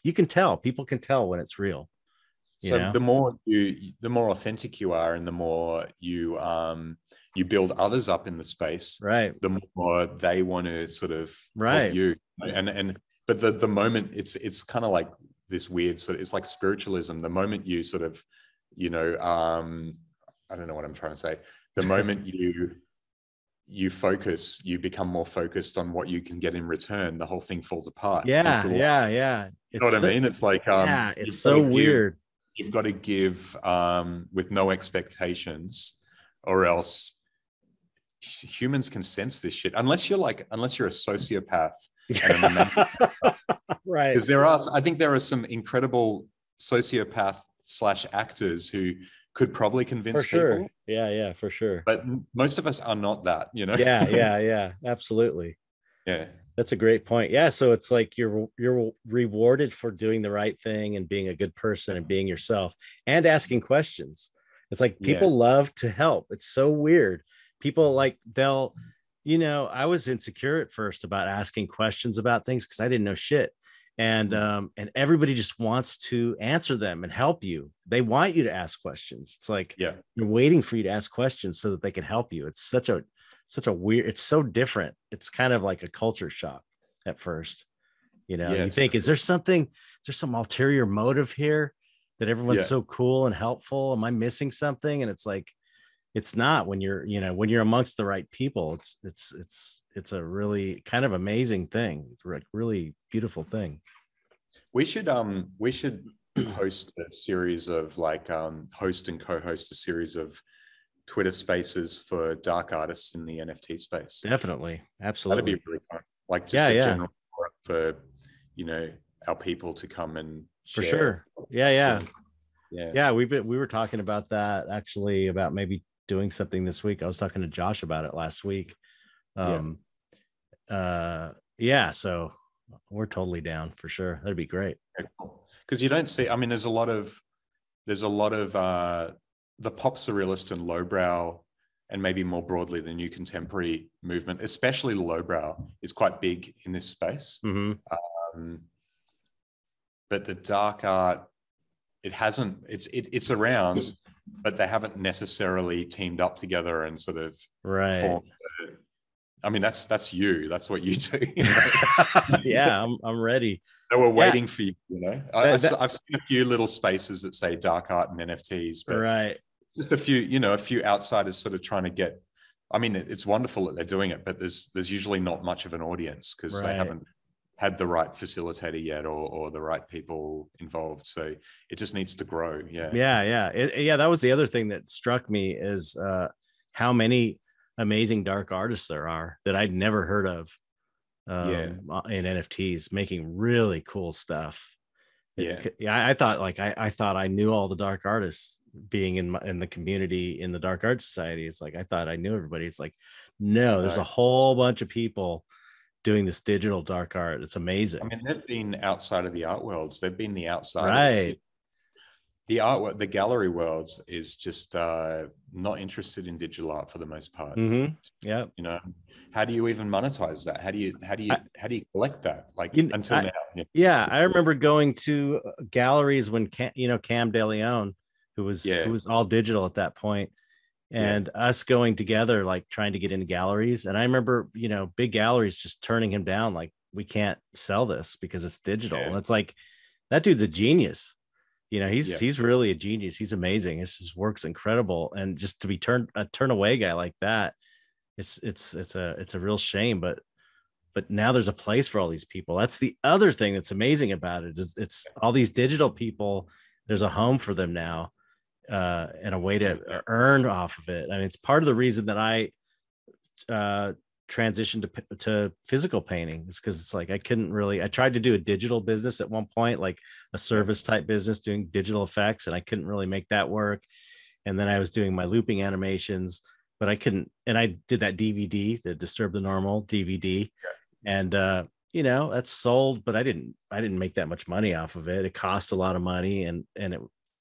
people can tell when it's real. You So know? the more authentic you are, and the more you build others up in the space, Right. the more they want to sort of Right. help you. But the moment it's kind of like this weird sort of, it's like spiritualism. The moment you sort of, you know, I don't know what I'm trying to say. The moment you focus, you become more focused on what you can get in return, the whole thing falls apart. Yeah. Yeah. You know what I mean? It's like yeah, it's so weird. You've got to give with no expectations, or else humans can sense this shit. Unless you're a sociopath and an right. Because I think there are some incredible sociopath / actors who could probably convince For sure. people. Yeah, for sure. But most of us are not that, you know? Yeah, absolutely. Yeah. That's a great point. Yeah, so it's like you're rewarded for doing the right thing and being a good person and being yourself and asking questions. It's like people love to help. It's so weird. People like they'll, you know, I was insecure at first about asking questions about things because I didn't know shit. And everybody just wants to answer them and help you. They want you to ask questions. It's like they're waiting for you to ask questions so that they can help you. It's such a weird, it's so different. It's kind of like a culture shock at first. You know, you think, is there some ulterior motive here that everyone's so cool and helpful? Am I missing something? And it's like, it's not. When you're amongst the right people, it's a really kind of amazing thing. It's a really beautiful thing. We should host a series of host and co-host a series of Twitter spaces for dark artists in the NFT space. Definitely. Absolutely. That'd be really fun. Like just a general forum for, you know, our people to come and share. For sure. Yeah. We were talking about that actually, about maybe doing something this week. I was talking to Josh about it last week. So we're totally down for sure. That'd be great. Because you don't see, I mean, there's a lot of the pop surrealist and lowbrow, and maybe more broadly the new contemporary movement, especially lowbrow, is quite big in this space. But the dark art, it's around, but they haven't necessarily teamed up together and sort of formed. I mean, that's you. That's what you do. You know? Yeah, I'm ready. They were waiting for you. You know, I've seen a few little spaces that say dark art and NFTs, but just a few outsiders sort of trying to get. I mean, it's wonderful that they're doing it, but there's usually not much of an audience because they haven't had the right facilitator yet, or the right people involved. So it just needs to grow. Yeah. That was the other thing that struck me is how many amazing dark artists there are that I'd never heard of in NFTs, making really cool stuff. I thought I knew all the dark artists being in the community, in the Dark Art Society. It's like I thought I knew everybody. It's like, no, there's a whole bunch of people doing this digital dark art. It's amazing. I mean, they've been outside of the art worlds. They've been the outsiders. Right. The art, the gallery world is just not interested in digital art for the most part. Yeah. You know, how do you even monetize that? How do you collect that? Like until now. Yeah. I remember going to galleries when Cam DeLeon, who was all digital at that point, and us going together, like trying to get into galleries. And I remember, big galleries just turning him down. Like, we can't sell this because it's digital. And it's like, that dude's a genius. He's really a genius. He's amazing. His work's incredible. And just to be turn away guy like that, it's a real shame, but now there's a place for all these people. That's the other thing that's amazing about it, is it's all these digital people. There's a home for them now, and a way to earn off of it. I mean, it's part of the reason that I transitioned to physical painting, is because it's like I tried to do a digital business at one point, like a service type business doing digital effects, and I couldn't really make that work. And then I was doing my looping animations, but I couldn't. And I did that DVD, the Disturb the Normal DVD, and that's sold, but I didn't make that much money off of it. It cost a lot of money, and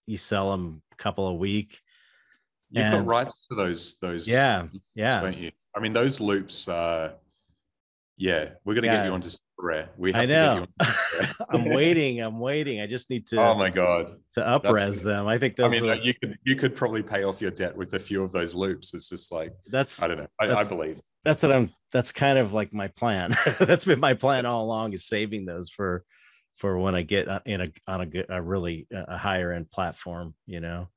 you sell them a couple a week. You've got rights to those. Yeah. Don't you? I mean, those loops. We're going to get you onto rare. We have I to get know. you on super rare. I'm waiting. I just need Oh my God. to up-res them. I think those you could probably pay off your debt with a few of those loops. It's just like, I don't know. I believe. That's kind of like my plan. That's been my plan all along, is saving those for when I get on a really higher end platform, you know.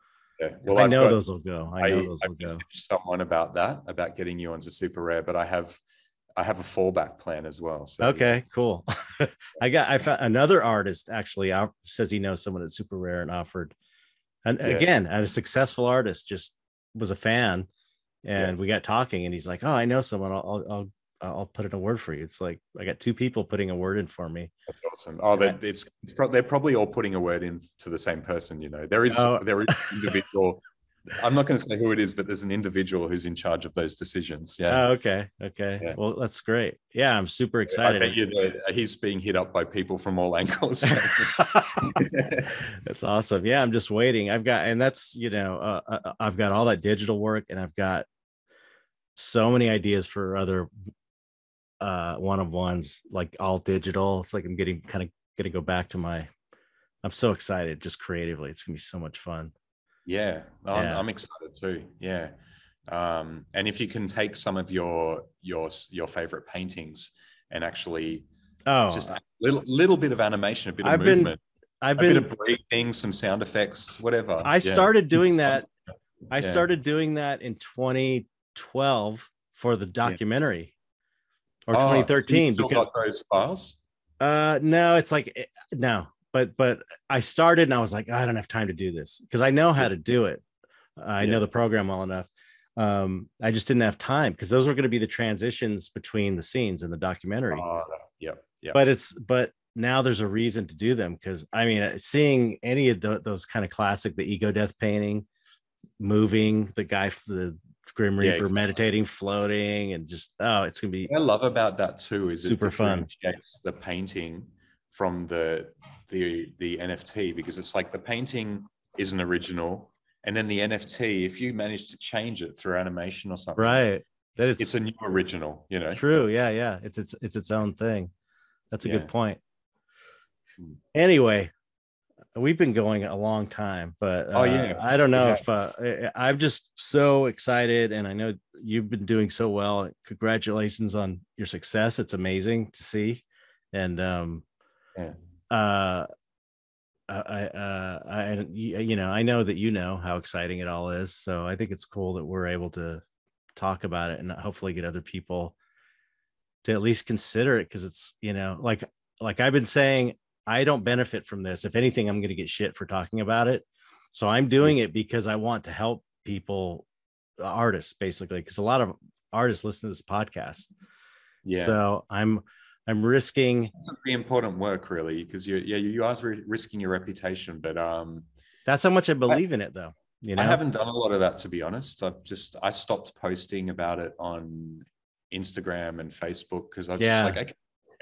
Yeah. Well, I know those will go. I know those will go. Someone about getting you onto super rare, but I have a fallback plan as well. So okay, cool. I found another artist actually says he knows someone at super rare and offered, and again, a successful artist, just was a fan, and we got talking, and he's like, oh, I know someone, I'll put in a word for you. It's like, I got 2 people putting a word in for me. That's awesome. Oh, they're probably all putting a word in to the same person. You know, there is individual. I'm not going to say who it is, but there's an individual who's in charge of those decisions. Yeah. Oh, okay. Yeah. Well, that's great. Yeah, I'm super excited. I bet you know, he's being hit up by people from all angles. That's awesome. Yeah, I'm just waiting. I've got I've got all that digital work, and I've got so many ideas for other one-of-ones, like all digital. It's like I'm going to go back to I'm so excited, just creatively. It's gonna be so much fun. Yeah, I'm excited too. Yeah. And if you can take some of your favorite paintings and actually just a little bit of animation, a bit of movement, a bit of breathing, some sound effects, whatever. I started doing that. I started doing that in 2012 for the documentary, or 2013. You still got those files? No, it's like, no. But I started, and I was like, I don't have time to do this, because I know how to do it. I know the program well enough. I just didn't have time, because those were going to be the transitions between the scenes in the documentary. Yeah. But now there's a reason to do them, because I mean, seeing any of those kind of classic, the ego death painting, moving, the guy, the Grim Reaper meditating, floating, and just it's gonna be. What I love about that too is super fun. The painting from the NFT, because it's like the painting isn't original, and then the NFT, if you manage to change it through animation or something, right, it's a new original, you know. True. Yeah. It's its own thing. That's a good point. Anyway, we've been going a long time, but I don't know if I'm just so excited, and I know you've been doing so well. Congratulations on your success. It's amazing to see. And I know that you know how exciting it all is. So I think it's cool that we're able to talk about it and hopefully get other people to at least consider it, because it's, like I've been saying, I don't benefit from this. If anything, I'm going to get shit for talking about it. So I'm doing it because I want to help people, artists, basically, because a lot of artists listen to this podcast. Yeah. So I'm risking the important work, really, because you are risking your reputation, but that's how much I believe in it, though. I haven't done a lot of that, to be honest. I stopped posting about it on Instagram and Facebook, because I was just like, okay,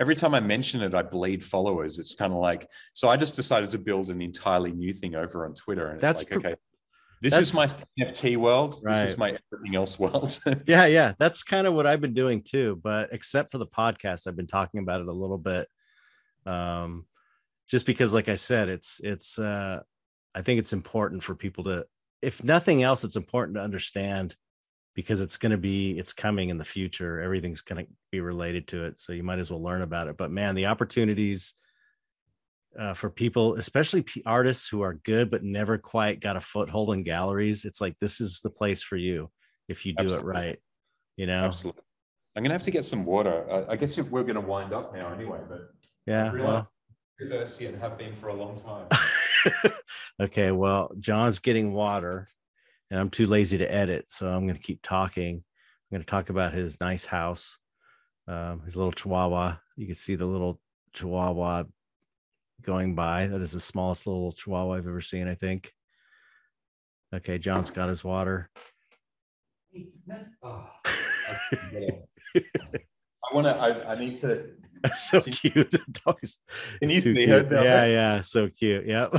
every time I mention it, I bleed followers. It's kind of like, so I just decided to build an entirely new thing over on Twitter, and it's okay, this is my NFT world. Right. This is my everything else world. Yeah. That's kind of what I've been doing too. But except for the podcast, I've been talking about it a little bit. Just because, like I said, it's I think it's important for people to, if nothing else, it's important to understand, because it's coming in the future. Everything's going to be related to it. So you might as well learn about it. But man, the opportunities for people, especially artists who are good but never quite got a foothold in galleries, it's like, this is the place for you if you do it right. Absolutely. I'm gonna have to get some water. I guess we're gonna wind up now anyway, but well, I'm thirsty and have been for a long time. Okay, well, John's getting water, and I'm too lazy to edit, so I'm gonna keep talking. I'm gonna talk about his nice house, his little Chihuahua. You can see the little Chihuahua going by. That is the smallest little Chihuahua I've ever seen, I think. Okay, John's got his water. I need to. So cute. Can you see her? Yeah, so cute. Yep.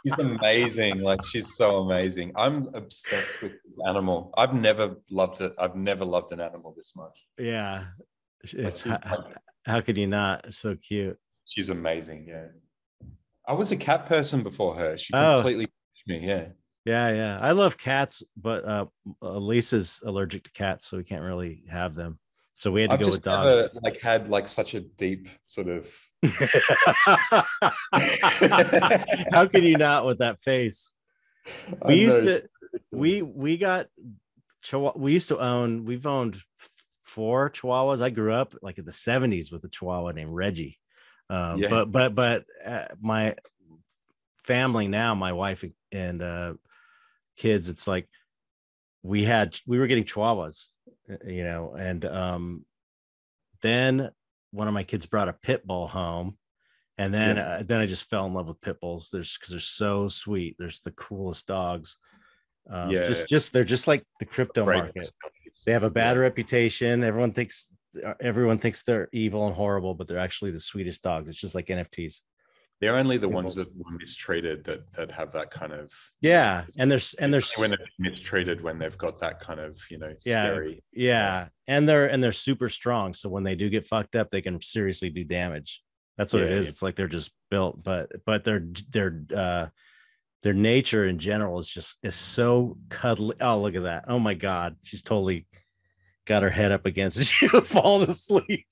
She's amazing. Like, she's so amazing. I'm obsessed with this animal. I've never loved it. I've never loved an animal this much. Yeah. How could you not? It's so cute. She's amazing. Yeah. I was a cat person before her. She Oh, completely me. Yeah. yeah. I love cats, but Lisa's allergic to cats, so we can't really have them. So we had to I've go with just dogs. never like had like such a deep sort of. How can you not with that face? We used to, we got we used to own, we've owned 4 Chihuahuas. I grew up like in the 70s with a Chihuahua named Reggie. But my family now, my wife and kids, it's like we were getting Chihuahuas, and then one of my kids brought a pit bull home, and then I just fell in love with pit bulls. Because they're so sweet. They're the coolest dogs. They're just like the crypto market. They have a bad reputation. Everyone thinks they're evil and horrible, but they're actually the sweetest dogs. It's just like NFTs. They're only the ones that were mistreated that have that kind of and there's when they're mistreated, when they've got that kind of scary and they're super strong, so when they do get fucked up they can seriously do damage. That's what it is. It's like they're just built, but their nature in general is so cuddly. Oh, look at that. Oh my god, she's totally got her head up against it. She would fall asleep.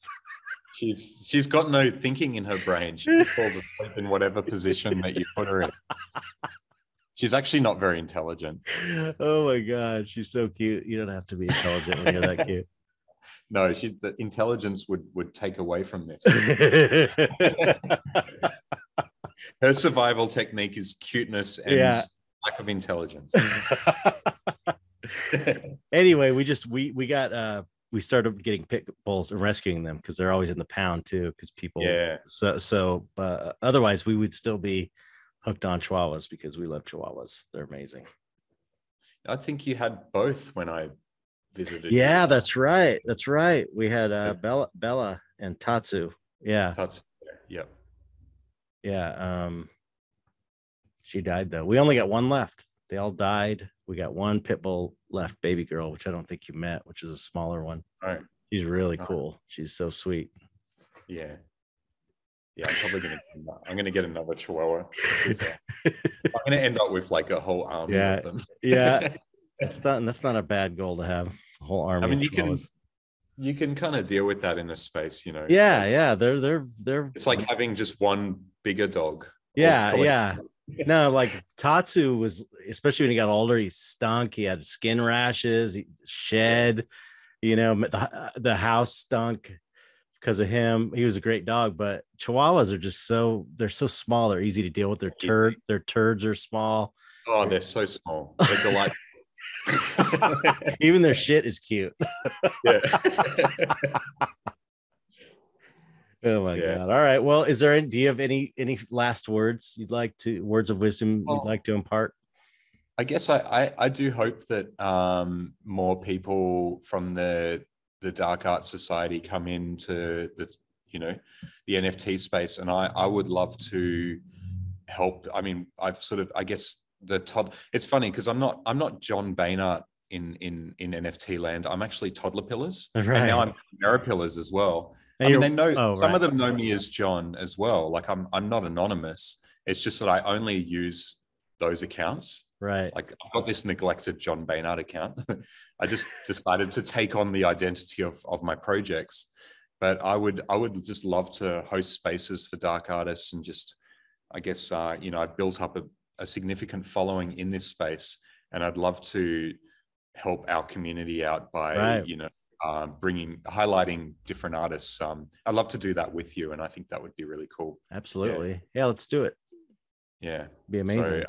She's got no thinking in her brain. She just falls asleep in whatever position that you put her in. She's actually not very intelligent. Oh my god, she's so cute. You don't have to be intelligent when you're that cute. No, the intelligence would take away from this. Her survival technique is cuteness and lack of intelligence. Anyway, we started getting pit bulls and rescuing them because they're always in the pound too, because people otherwise we would still be hooked on Chihuahuas because we love Chihuahuas. They're amazing. I think you had both when I visited. Yeah, that's right. We had Bella and Tatsu. Tatsu. Yep. Yeah. She died though. We only got one left. They all died. We got one pit bull left, baby girl, which I don't think you met, which is a smaller one. Right. She's really cool. She's so sweet. Yeah. I'm gonna get another Chihuahua. I'm gonna end up with like a whole army of them. That's not a bad goal to have. A whole army. I mean, of you can kind of deal with that in a space, They're it's like having just one bigger dog. No, like Tatsu was, especially when he got older, he stunk. He had skin rashes, he shed, the house stunk because of him. He was a great dog, but Chihuahuas are they're so small. They're easy to deal with. Their turds are small. Oh, they're so small. They're delightful. Even their shit is cute. Yeah. Oh my god. All right. Well, do you have any last words words of wisdom you'd like to impart? I guess I do hope that more people from the dark art society come into the NFT space, and I would love to help. I mean, it's funny because I'm not Jon Beinart in NFT land. I'm actually Toddlerpillars, right. And now I'm Toddlerpillars as well. I mean, they know some of them know me as John as well. Like I'm not anonymous. It's just that I only use those accounts. Right. Like I've got this neglected Jon Beinart account. I just decided to take on the identity of my projects. But I would just love to host spaces for dark artists, and just, I guess, I've built up a significant following in this space, and I'd love to help our community out by, highlighting different artists. I'd love to do that with you, and I think that would be really cool. Absolutely. Yeah, let's do it. Yeah, be amazing. So,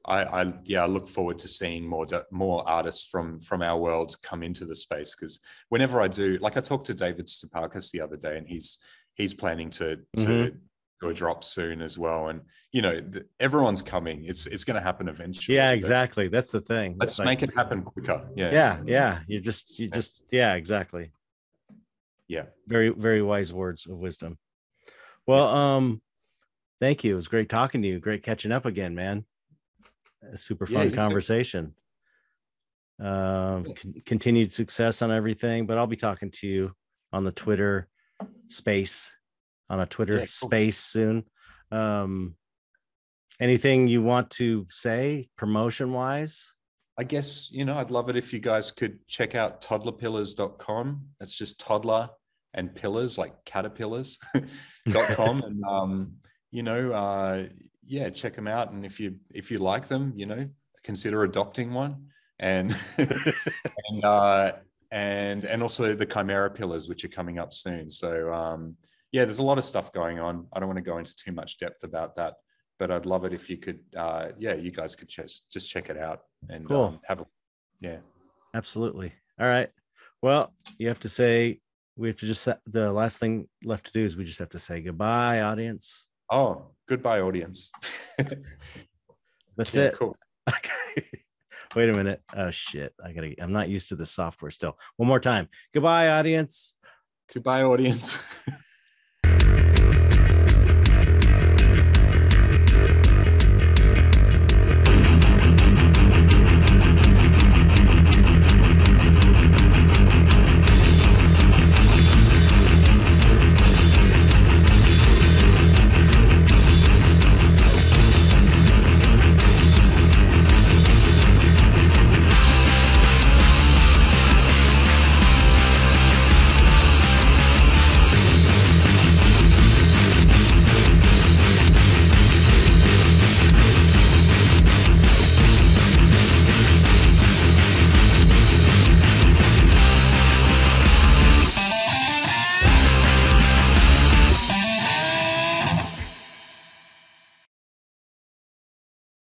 I look forward to seeing more artists from our world come into the space, because whenever I do, like I talked to David Stepakis the other day, and he's planning to do a drop soon as well, and everyone's coming. It's going to happen eventually. Yeah, exactly. That's the thing. Let's make it happen quicker. Yeah. You just exactly. Yeah. Very, very wise words of wisdom. Well, thank you. It was great talking to you. Great catching up again, man. A super fun conversation. Continued success on everything, but I'll be talking to you on the Twitter space on a Twitter cool. space soon. Anything you want to say promotion wise? I guess, I'd love it if you guys could check out toddlerpillars.com. That's just toddler and pillars, like caterpillars.com. And, check them out. And if you like them, consider adopting one. And, and also the Chimera pillars, which are coming up soon. So, there's a lot of stuff going on. I don't want to go into too much depth about that, but I'd love it if you could, you guys could just check it out and cool. Absolutely. All right. Well, you have to say, the last thing left to do is we just have to say goodbye, audience. Oh, goodbye, audience. That's it. Cool. Okay. Wait a minute. Oh shit. I'm not used to the software still. One more time. Goodbye, audience. Goodbye, audience.